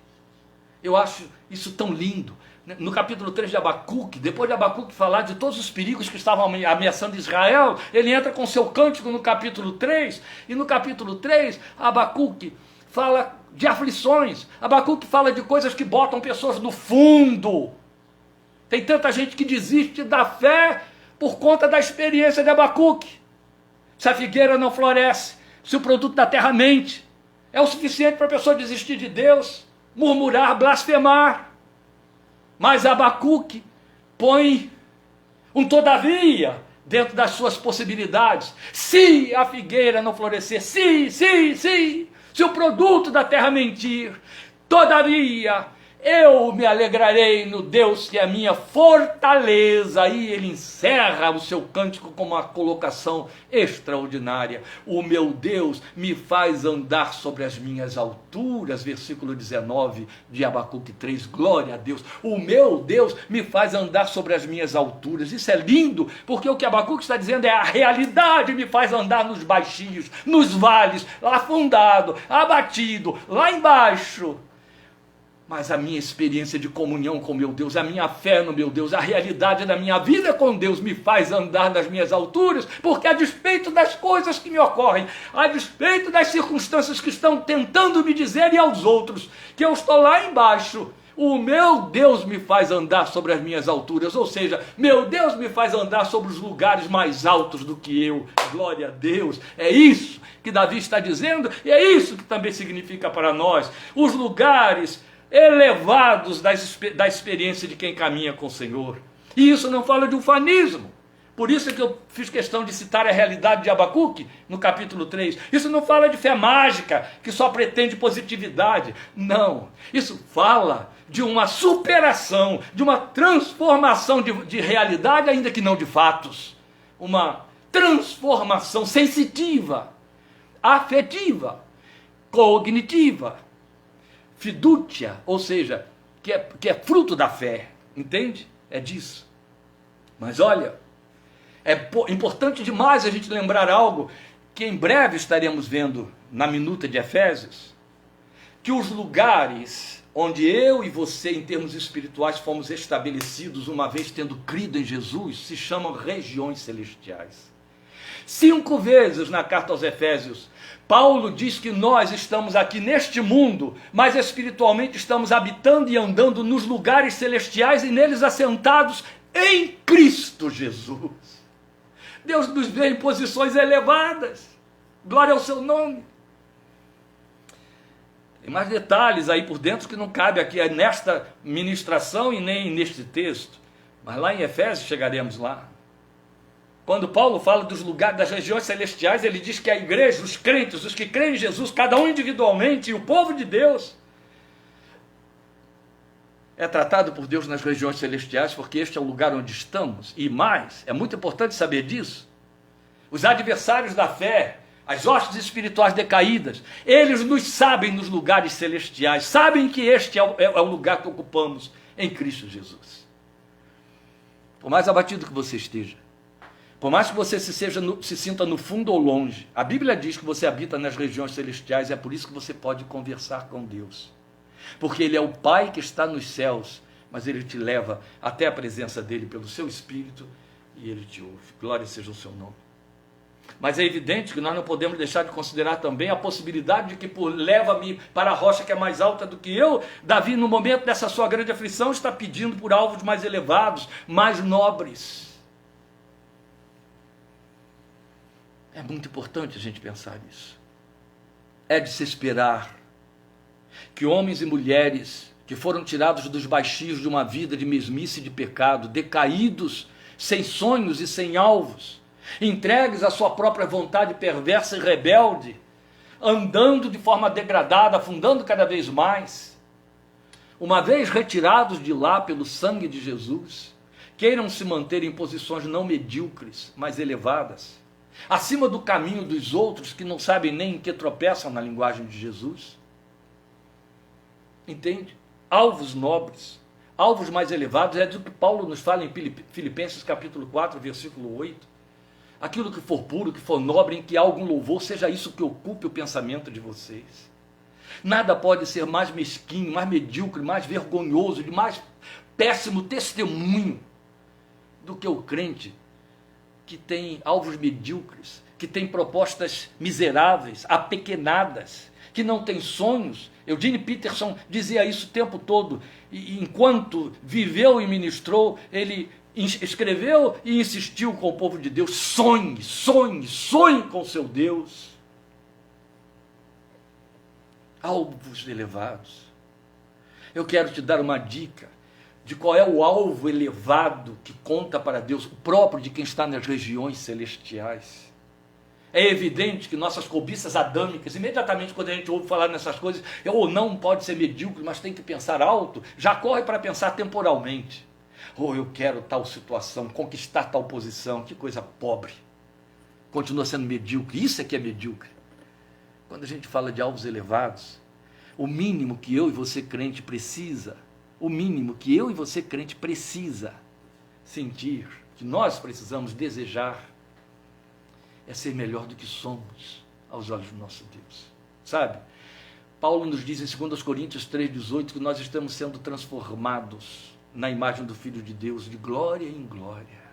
Eu acho isso tão lindo. No capítulo 3 de Abacuque, depois de Abacuque falar de todos os perigos que estavam ameaçando Israel, ele entra com seu cântico no capítulo 3, e no capítulo 3, Abacuque fala de aflições, Abacuque fala de coisas que botam pessoas no fundo. Tem tanta gente que desiste da fé por conta da experiência de Abacuque. Se a figueira não floresce, se o produto da terra mente, é o suficiente para a pessoa desistir de Deus, murmurar, blasfemar. Mas Abacuque põe um todavia dentro das suas possibilidades. Se a figueira não florescer, se o produto da terra mentir, todavia eu me alegrarei no Deus que é a minha fortaleza. Aí ele encerra o seu cântico com uma colocação extraordinária: o meu Deus me faz andar sobre as minhas alturas. Versículo 19 de Abacuque 3, glória a Deus. O meu Deus me faz andar sobre as minhas alturas. Isso é lindo, porque o que Abacuque está dizendo é: a realidade me faz andar nos baixinhos, nos vales, afundado, abatido, lá embaixo. Mas a minha experiência de comunhão com meu Deus, a minha fé no meu Deus, a realidade da minha vida com Deus me faz andar nas minhas alturas, porque a despeito das coisas que me ocorrem, a despeito das circunstâncias que estão tentando me dizer e aos outros que eu estou lá embaixo, o meu Deus me faz andar sobre as minhas alturas. Ou seja, meu Deus me faz andar sobre os lugares mais altos do que eu. Glória a Deus. É isso que Davi está dizendo, e é isso que também significa para nós os lugares elevados da experiência de quem caminha com o Senhor. E isso não fala de ufanismo. Por isso é que eu fiz questão de citar a realidade de Abacuque no capítulo 3. Isso não fala de fé mágica, que só pretende positividade. Não. Isso fala de uma superação, de uma transformação de realidade, ainda que não de fatos. Uma transformação sensitiva, afetiva, cognitiva, fidúcia, ou seja, que é fruto da fé, entende? É disso. Mas olha, é importante demais a gente lembrar algo que em breve estaremos vendo na minuta de Efésios, que os lugares onde eu e você, em termos espirituais, fomos estabelecidos, uma vez tendo crido em Jesus, se chamam regiões celestiais. 5 vezes na carta aos Efésios, Paulo diz que nós estamos aqui neste mundo, mas espiritualmente estamos habitando e andando nos lugares celestiais e neles assentados em Cristo Jesus. Deus nos vê em posições elevadas. Glória ao seu nome. Tem mais detalhes aí por dentro que não cabe aqui nesta ministração e nem neste texto. Mas lá em Efésios chegaremos lá. Quando Paulo fala dos lugares, das regiões celestiais, ele diz que a igreja, os crentes, os que creem em Jesus, cada um individualmente, e o povo de Deus, é tratado por Deus nas regiões celestiais, porque este é o lugar onde estamos. E mais, é muito importante saber disso, os adversários da fé, as hostes espirituais decaídas, eles nos sabem nos lugares celestiais, sabem que este é o lugar que ocupamos em Cristo Jesus. Por mais abatido que você esteja, por mais que você se sinta no fundo ou longe, a Bíblia diz que você habita nas regiões celestiais, e é por isso que você pode conversar com Deus. Porque Ele é o Pai que está nos céus, mas Ele te leva até a presença dEle pelo seu Espírito, e Ele te ouve. Glória seja o seu nome. Mas é evidente que nós não podemos deixar de considerar também a possibilidade de que por leva-me para a rocha que é mais alta do que eu, Davi, no momento dessa sua grande aflição, está pedindo por alvos mais elevados, mais nobres. É muito importante a gente pensar nisso. É de se esperar que homens e mulheres que foram tirados dos baixios de uma vida de mesmice e de pecado, decaídos, sem sonhos e sem alvos, entregues à sua própria vontade perversa e rebelde, andando de forma degradada, afundando cada vez mais, uma vez retirados de lá pelo sangue de Jesus, queiram se manter em posições não medíocres, mas elevadas, acima do caminho dos outros que não sabem nem em que tropeçam, na linguagem de Jesus. Entende? alvos nobres, alvos mais elevados, é do que Paulo nos fala em Filipenses capítulo 4, versículo 8. Aquilo que for puro, que for nobre, em que há algum louvor, seja isso que ocupe o pensamento de vocês. Nada pode ser mais mesquinho, mais medíocre, mais vergonhoso, de mais péssimo testemunho do que o crente que tem alvos medíocres, que tem propostas miseráveis, apequenadas, que não tem sonhos. Eugene Peterson dizia isso o tempo todo, e enquanto viveu e ministrou, ele escreveu e insistiu com o povo de Deus: sonhe, sonhe, sonhe com seu Deus. Alvos elevados. Eu quero te dar uma dica de qual é o alvo elevado que conta para Deus, o próprio de quem está nas regiões celestiais. É evidente que nossas cobiças adâmicas, imediatamente quando a gente ouve falar nessas coisas, ou não pode ser medíocre, mas tem que pensar alto, já corre para pensar temporalmente. Eu quero tal situação, conquistar tal posição, que coisa pobre. Continua sendo medíocre, isso é que é medíocre. Quando a gente fala de alvos elevados, o mínimo que eu e você crente precisa, o mínimo que eu e você crente precisa sentir, que nós precisamos desejar, é ser melhor do que somos aos olhos do nosso Deus. Sabe? Paulo nos diz em 2 Coríntios 3,18 que nós estamos sendo transformados na imagem do Filho de Deus, de glória em glória.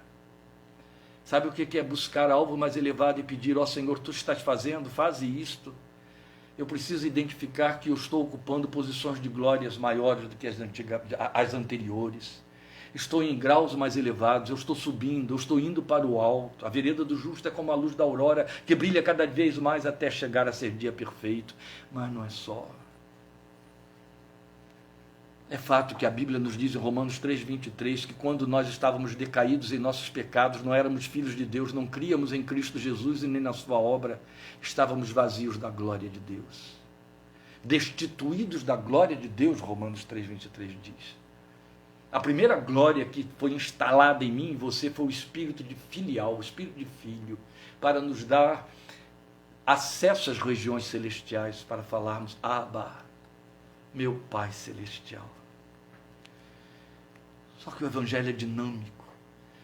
Sabe o que é buscar algo mais elevado e pedir: ó Senhor, tu estás fazendo, faze isto. Eu preciso identificar que eu estou ocupando posições de glórias maiores do que as anteriores. Estou em graus mais elevados, eu estou subindo, eu estou indo para o alto. A vereda do justo é como a luz da aurora, que brilha cada vez mais até chegar a ser dia perfeito. Mas não é só. É fato que a Bíblia nos diz em Romanos 3,23 que quando nós estávamos decaídos em nossos pecados, não éramos filhos de Deus, não críamos em Cristo Jesus e nem na sua obra, estávamos vazios da glória de Deus. Destituídos da glória de Deus, Romanos 3,23 diz. A primeira glória que foi instalada em mim e você foi o espírito de filial, o espírito de filho, para nos dar acesso às regiões celestiais, para falarmos: Abba, meu Pai Celestial. Só que o Evangelho é dinâmico.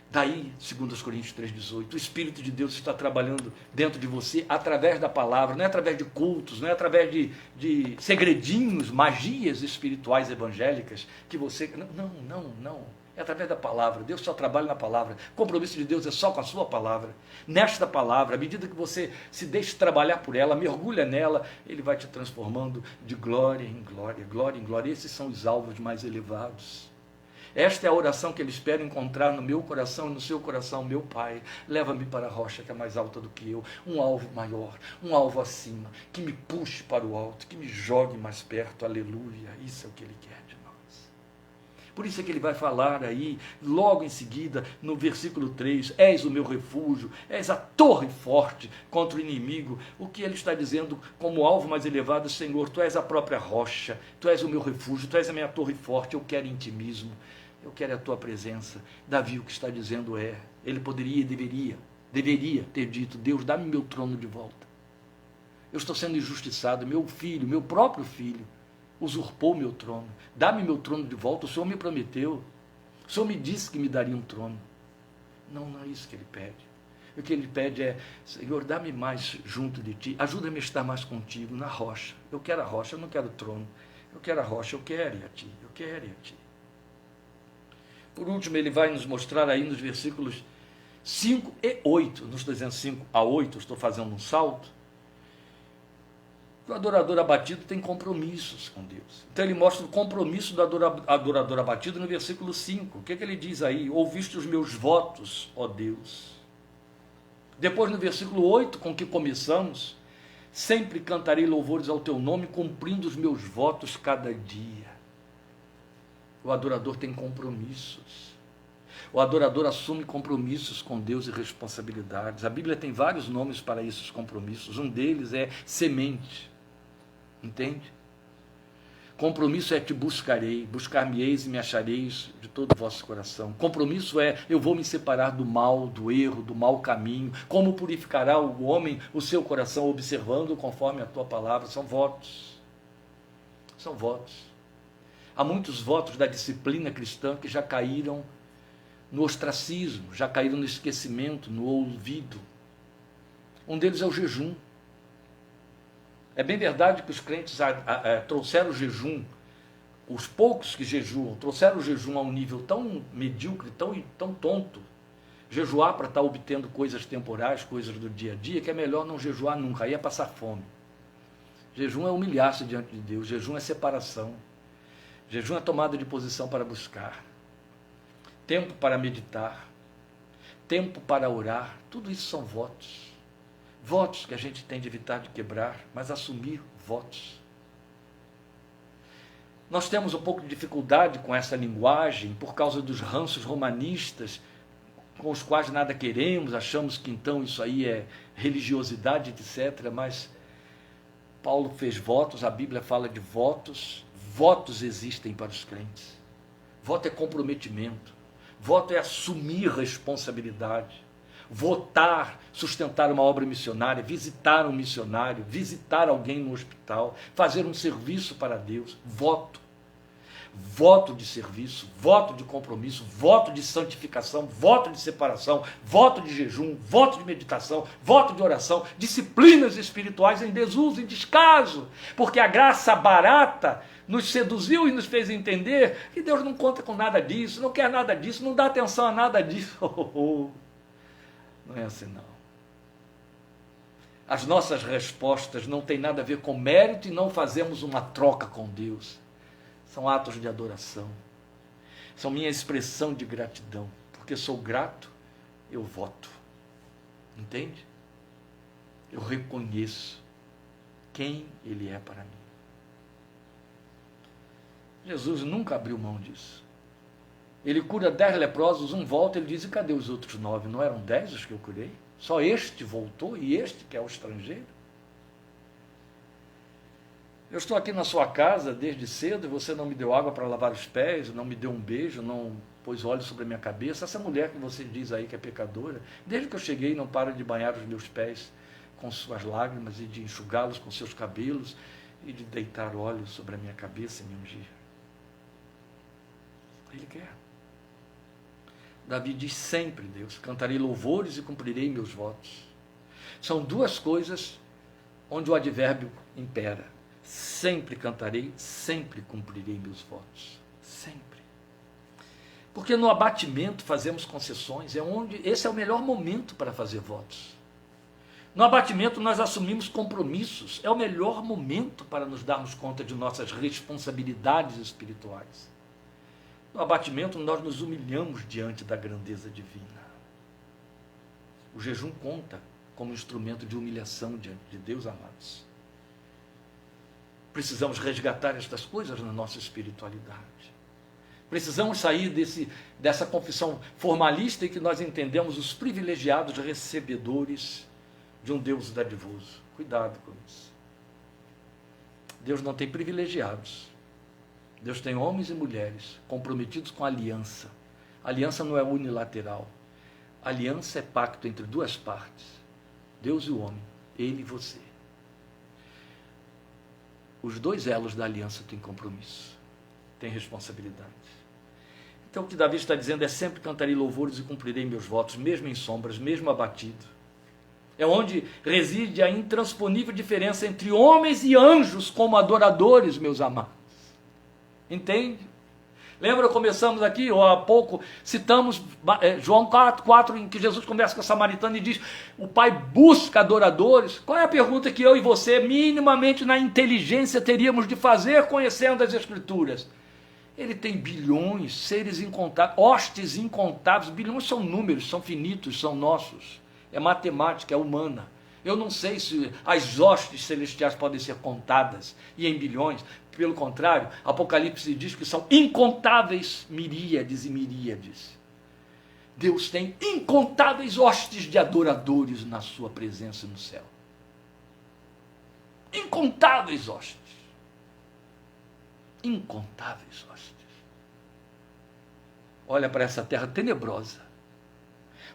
Daí, 2 Coríntios 3,18, o Espírito de Deus está trabalhando dentro de você através da palavra, não é através de cultos, não é através de segredinhos, magias espirituais evangélicas, que você... Não. É através da palavra. Deus só trabalha na palavra. O compromisso de Deus é só com a sua palavra. Nesta palavra, à medida que você se deixa trabalhar por ela, mergulha nela, Ele vai te transformando de glória em glória, glória em glória. Esses são os alvos mais elevados. Esta é a oração que Ele espera encontrar no meu coração e no seu coração. Meu Pai, leva-me para a rocha que é mais alta do que eu, um alvo maior, um alvo acima, que me puxe para o alto, que me jogue mais perto. Aleluia. Isso é o que Ele quer de nós. Por isso é que Ele vai falar aí, logo em seguida, no versículo 3, és o meu refúgio, és a torre forte contra o inimigo. O que Ele está dizendo como alvo mais elevado: Senhor, Tu és a própria rocha, Tu és o meu refúgio, Tu és a minha torre forte. Eu quero intimismo, eu quero a Tua presença. Davi o que está dizendo ele poderia e deveria ter dito: Deus, dá-me meu trono de volta. Eu estou sendo injustiçado, meu filho, meu próprio filho, usurpou meu trono. Dá-me meu trono de volta, o Senhor me prometeu. O Senhor me disse que me daria um trono. Não é isso que Ele pede. O que Ele pede é: Senhor, dá-me mais junto de Ti, ajuda-me a estar mais contigo na rocha. Eu quero a rocha, eu não quero o trono. Eu quero a rocha, eu quero ir a Ti, eu quero ir a Ti. Por último, Ele vai nos mostrar aí nos versículos 5 e 8, não estou dizendo 5 a 8, estou fazendo um salto. O adorador abatido tem compromissos com Deus. Então ele mostra o compromisso do adorador abatido no versículo 5. O que ele diz aí? Ouviste os meus votos, ó Deus. Depois no versículo 8, com que começamos: sempre cantarei louvores ao teu nome, cumprindo os meus votos cada dia. O adorador tem compromissos. O adorador assume compromissos com Deus e responsabilidades. A Bíblia tem vários nomes para esses compromissos. Um deles é semente. Entende? Compromisso é: te buscarei, buscar-me-eis e me achareis de todo o vosso coração. Compromisso é: eu vou me separar do mal, do erro, do mau caminho. Como purificará o homem o seu coração? Observando conforme a tua palavra. São votos. São votos. Há muitos votos da disciplina cristã que já caíram no ostracismo, já caíram no esquecimento, no olvido. Um deles é o jejum. É bem verdade que os crentes trouxeram o jejum, os poucos que jejuam, trouxeram o jejum a um nível tão medíocre, tão tonto, jejuar para estar obtendo coisas temporais, coisas do dia a dia, que é melhor não jejuar nunca, aí é passar fome. Jejum é humilhar-se diante de Deus, jejum é separação, jejum é tomada de posição para buscar, tempo para meditar, tempo para orar, tudo isso são votos. Votos que a gente tem de evitar de quebrar, mas assumir votos. Nós temos um pouco de dificuldade com essa linguagem por causa dos ranços romanistas, com os quais nada queremos, achamos que então isso aí é religiosidade, etc. Mas Paulo fez votos, a Bíblia fala de votos, votos existem para os crentes. Voto é comprometimento, voto é assumir responsabilidade, votar, sustentar uma obra missionária, visitar um missionário, visitar alguém no hospital, fazer um serviço para Deus, voto. Voto de serviço, voto de compromisso, voto de santificação, voto de separação, voto de jejum, voto de meditação, voto de oração, disciplinas espirituais em desuso, em descaso, porque a graça barata nos seduziu e nos fez entender que Deus não conta com nada disso, não quer nada disso, não dá atenção a nada disso. Não é assim não. As nossas respostas não têm nada a ver com mérito e não fazemos uma troca com Deus. São atos de adoração, são minha expressão de gratidão, porque sou grato, eu voto, entende? Eu reconheço quem Ele é para mim. Jesus nunca abriu mão disso. Ele cura 10 leprosos, um volta, ele diz, e cadê os outros 9? Não eram 10 os que eu curei? Só este voltou e este que é o estrangeiro? Eu estou aqui na sua casa desde cedo e você não me deu água para lavar os pés, não me deu um beijo, não pôs óleo sobre a minha cabeça. Essa mulher que você diz aí que é pecadora, desde que eu cheguei não para de banhar os meus pés com suas lágrimas e de enxugá-los com seus cabelos e de deitar óleo sobre a minha cabeça e me ungir. Ele quer. Davi diz sempre, Deus, cantarei louvores e cumprirei meus votos. São duas coisas onde o advérbio impera. Sempre cantarei, sempre cumprirei meus votos. Sempre. Porque no abatimento fazemos concessões, esse é o melhor momento para fazer votos. No abatimento nós assumimos compromissos, é o melhor momento para nos darmos conta de nossas responsabilidades espirituais. No abatimento nós nos humilhamos diante da grandeza divina. O jejum conta como instrumento de humilhação diante de Deus, amados. Precisamos resgatar estas coisas na nossa espiritualidade. Precisamos sair dessa confissão formalista em que nós entendemos os privilegiados recebedores de um Deus dadivoso. Cuidado com isso. Deus não tem privilegiados. Deus tem homens e mulheres comprometidos com a aliança. A aliança não é unilateral. A aliança é pacto entre duas partes. Deus e o homem, ele e você. Os dois elos da aliança têm compromisso, têm responsabilidade. Então o que Davi está dizendo é sempre cantarei louvores e cumprirei meus votos, mesmo em sombras, mesmo abatido. É onde reside a intransponível diferença entre homens e anjos como adoradores, meus amados. Entende? Lembra, começamos aqui, ou há pouco, citamos João 4, em que Jesus conversa com a samaritana e diz, o Pai busca adoradores. Qual é a pergunta que eu e você, minimamente na inteligência, teríamos de fazer, conhecendo as Escrituras? Ele tem bilhões, seres incontáveis, hostes incontáveis, bilhões são números, são finitos, são nossos. É matemática, é humana. Eu não sei se as hostes celestiais podem ser contadas e em bilhões. Pelo contrário, Apocalipse diz que são incontáveis miríades e miríades. Deus tem incontáveis hostes de adoradores na sua presença no céu. Incontáveis hostes. Incontáveis hostes. Olha para essa terra tenebrosa.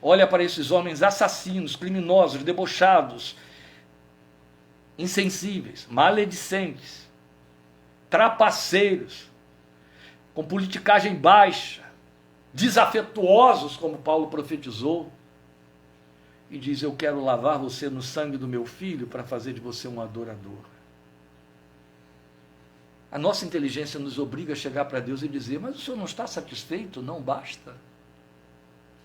Olha para esses homens assassinos, criminosos, debochados, insensíveis, maledicentes, trapaceiros, com politicagem baixa, desafetuosos, como Paulo profetizou, e diz: eu quero lavar você no sangue do meu filho para fazer de você um adorador. A nossa inteligência nos obriga a chegar para Deus e dizer: mas o Senhor não está satisfeito? Não basta?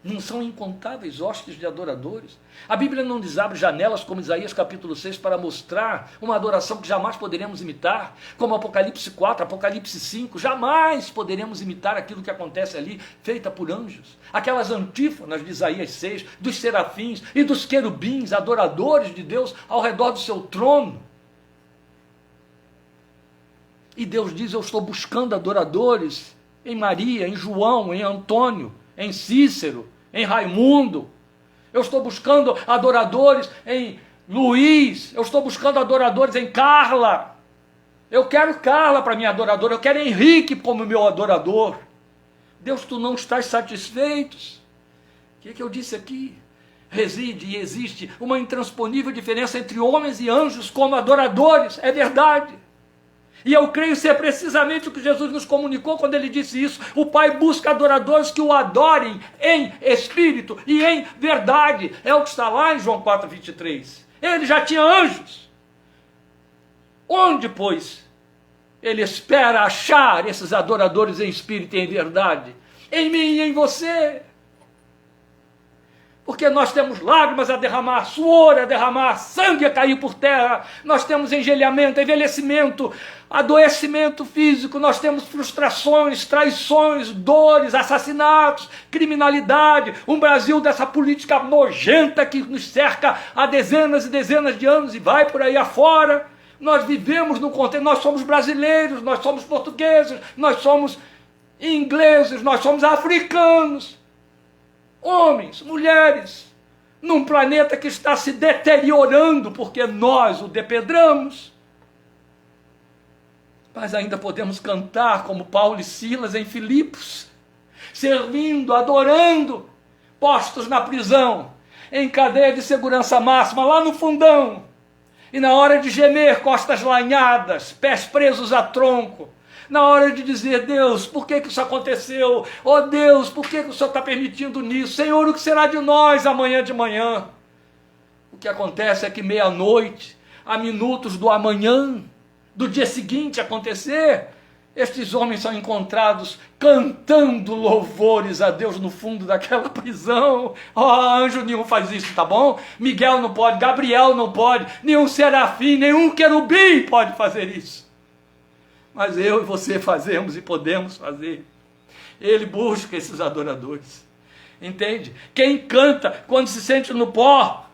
Não são incontáveis hostes de adoradores? A Bíblia não nos abre janelas, como Isaías capítulo 6, para mostrar uma adoração que jamais poderemos imitar, como Apocalipse 4, Apocalipse 5, jamais poderemos imitar aquilo que acontece ali, feita por anjos. Aquelas antífonas de Isaías 6, dos serafins e dos querubins, adoradores de Deus ao redor do seu trono. E Deus diz: eu estou buscando adoradores em Maria, em João, em Antônio, em Cícero, em Raimundo. Eu estou buscando adoradores em Luiz. Eu estou buscando adoradores em Carla. Eu quero Carla para minha adoradora. Eu quero Henrique como meu adorador. Deus, tu não estás satisfeito? O que eu disse aqui? Reside e existe uma intransponível diferença entre homens e anjos como adoradores. É verdade. E eu creio ser precisamente o que Jesus nos comunicou quando ele disse isso. O Pai busca adoradores que o adorem em espírito e em verdade. É o que está lá em João 4:23. Ele já tinha anjos. Onde, pois, ele espera achar esses adoradores em espírito e em verdade? Em mim e em você. Porque nós temos lágrimas a derramar, suor a derramar, sangue a cair por terra, nós temos engelhamento, envelhecimento, adoecimento físico, nós temos frustrações, traições, dores, assassinatos, criminalidade, um Brasil dessa política nojenta que nos cerca há dezenas e dezenas de anos e vai por aí afora. Nós vivemos no contexto, nós somos brasileiros, nós somos portugueses, nós somos ingleses, nós somos africanos. Homens, mulheres, num planeta que está se deteriorando porque nós o depedramos. Mas ainda podemos cantar como Paulo e Silas em Filipos, servindo, adorando, postos na prisão, em cadeia de segurança máxima, lá no fundão. E na hora de gemer, costas lanhadas, pés presos a tronco, na hora de dizer: Deus, por que isso aconteceu? Oh Deus, por que o Senhor está permitindo nisso? Senhor, o que será de nós amanhã de manhã? O que acontece é que meia-noite, a minutos do amanhã, do dia seguinte acontecer, estes homens são encontrados cantando louvores a Deus no fundo daquela prisão. Oh, anjo nenhum faz isso, tá bom? Miguel não pode, Gabriel não pode, nenhum serafim, nenhum querubim pode fazer isso. Mas eu e você fazemos e podemos fazer. Ele busca esses adoradores. Entende? Quem canta quando se sente no pó,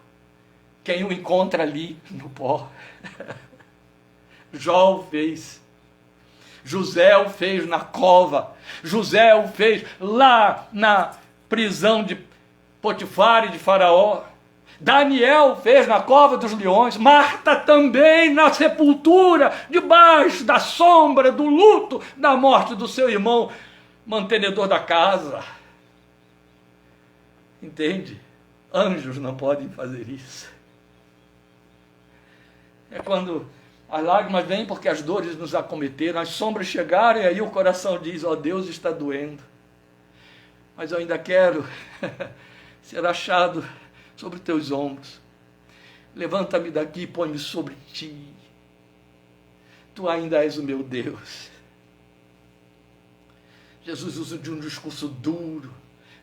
quem o encontra ali no pó. Jó o fez. José o fez na cova. José o fez lá na prisão de Potifar e de Faraó. Daniel fez na cova dos leões. Marta também na sepultura, debaixo da sombra do luto da morte do seu irmão mantenedor da casa. Entende? Anjos não podem fazer isso. É quando as lágrimas vêm porque as dores nos acometeram, as sombras chegaram e aí o coração diz: ó, Deus está doendo, mas eu ainda quero ser achado sobre teus ombros. Levanta-me daqui e põe-me sobre ti. Tu ainda és o meu Deus. Jesus usa de um discurso duro,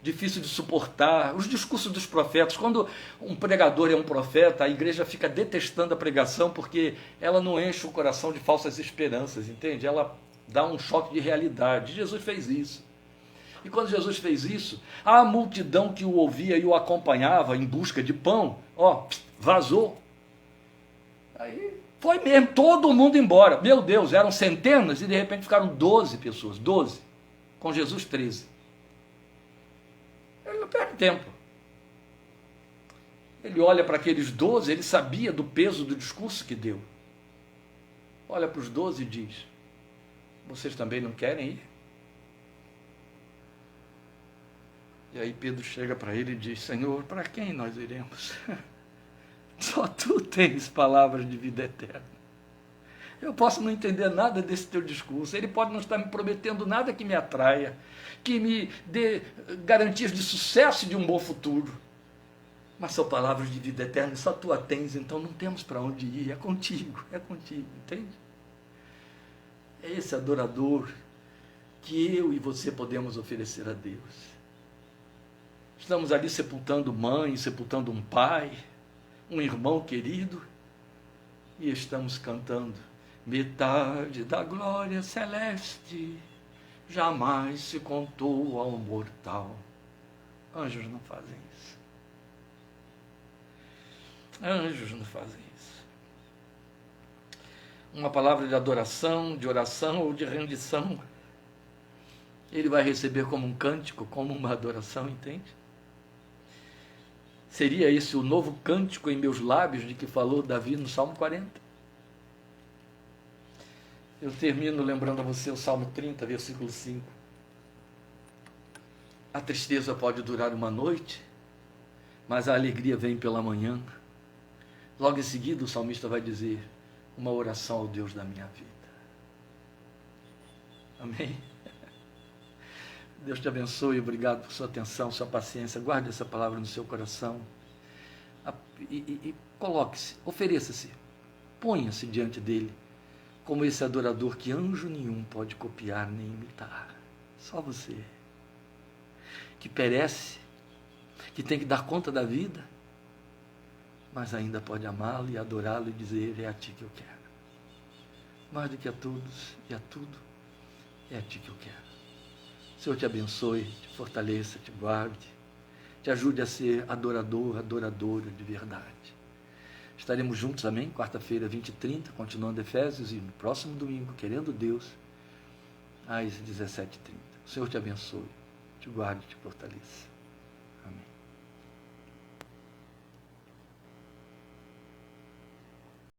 difícil de suportar. Os discursos dos profetas. Quando um pregador é um profeta, a igreja fica detestando a pregação porque ela não enche o coração de falsas esperanças, entende? Ela dá um choque de realidade. Jesus fez isso. E quando Jesus fez isso, a multidão que o ouvia e o acompanhava em busca de pão, ó, vazou. Aí foi mesmo, todo mundo embora. Meu Deus, eram centenas e de repente ficaram 12 pessoas, 12, com Jesus 13. Ele não perde tempo. Ele olha para aqueles 12, ele sabia do peso do discurso que deu. Olha para os 12 e diz: vocês também não querem ir? E aí Pedro chega para ele e diz: Senhor, para quem nós iremos? Só tu tens palavras de vida eterna. Eu posso não entender nada desse teu discurso, ele pode não estar me prometendo nada que me atraia, que me dê garantias de sucesso e de um bom futuro. Mas são palavras de vida eterna, só tu a tens, então não temos para onde ir, é contigo, entende? É esse adorador que eu e você podemos oferecer a Deus. Estamos ali sepultando mãe, sepultando um pai, um irmão querido, e estamos cantando: metade da glória celeste jamais se contou ao mortal. Anjos não fazem isso. Anjos não fazem isso. Uma palavra de adoração, de oração ou de rendição, ele vai receber como um cântico, como uma adoração, entende? Seria esse o novo cântico em meus lábios de que falou Davi no Salmo 40? Eu termino lembrando a você o Salmo 30, versículo 5. A tristeza pode durar uma noite, mas a alegria vem pela manhã. Logo em seguida o salmista vai dizer: uma oração ao Deus da minha vida. Amém? Deus te abençoe, obrigado por sua atenção, sua paciência. Guarde essa palavra no seu coração e coloque-se, ofereça-se, ponha-se diante dele como esse adorador que anjo nenhum pode copiar nem imitar. Só você, que perece, que tem que dar conta da vida, mas ainda pode amá-lo e adorá-lo e dizer: é a ti que eu quero. Mais do que a todos e a tudo, é a ti que eu quero. O Senhor te abençoe, te fortaleça, te guarde, te ajude a ser adorador, adoradora de verdade. Estaremos juntos, amém? Quarta-feira, 20h30, continuando Efésios, e no próximo domingo, querendo Deus, às 17h30. O Senhor te abençoe, te guarde, te fortaleça.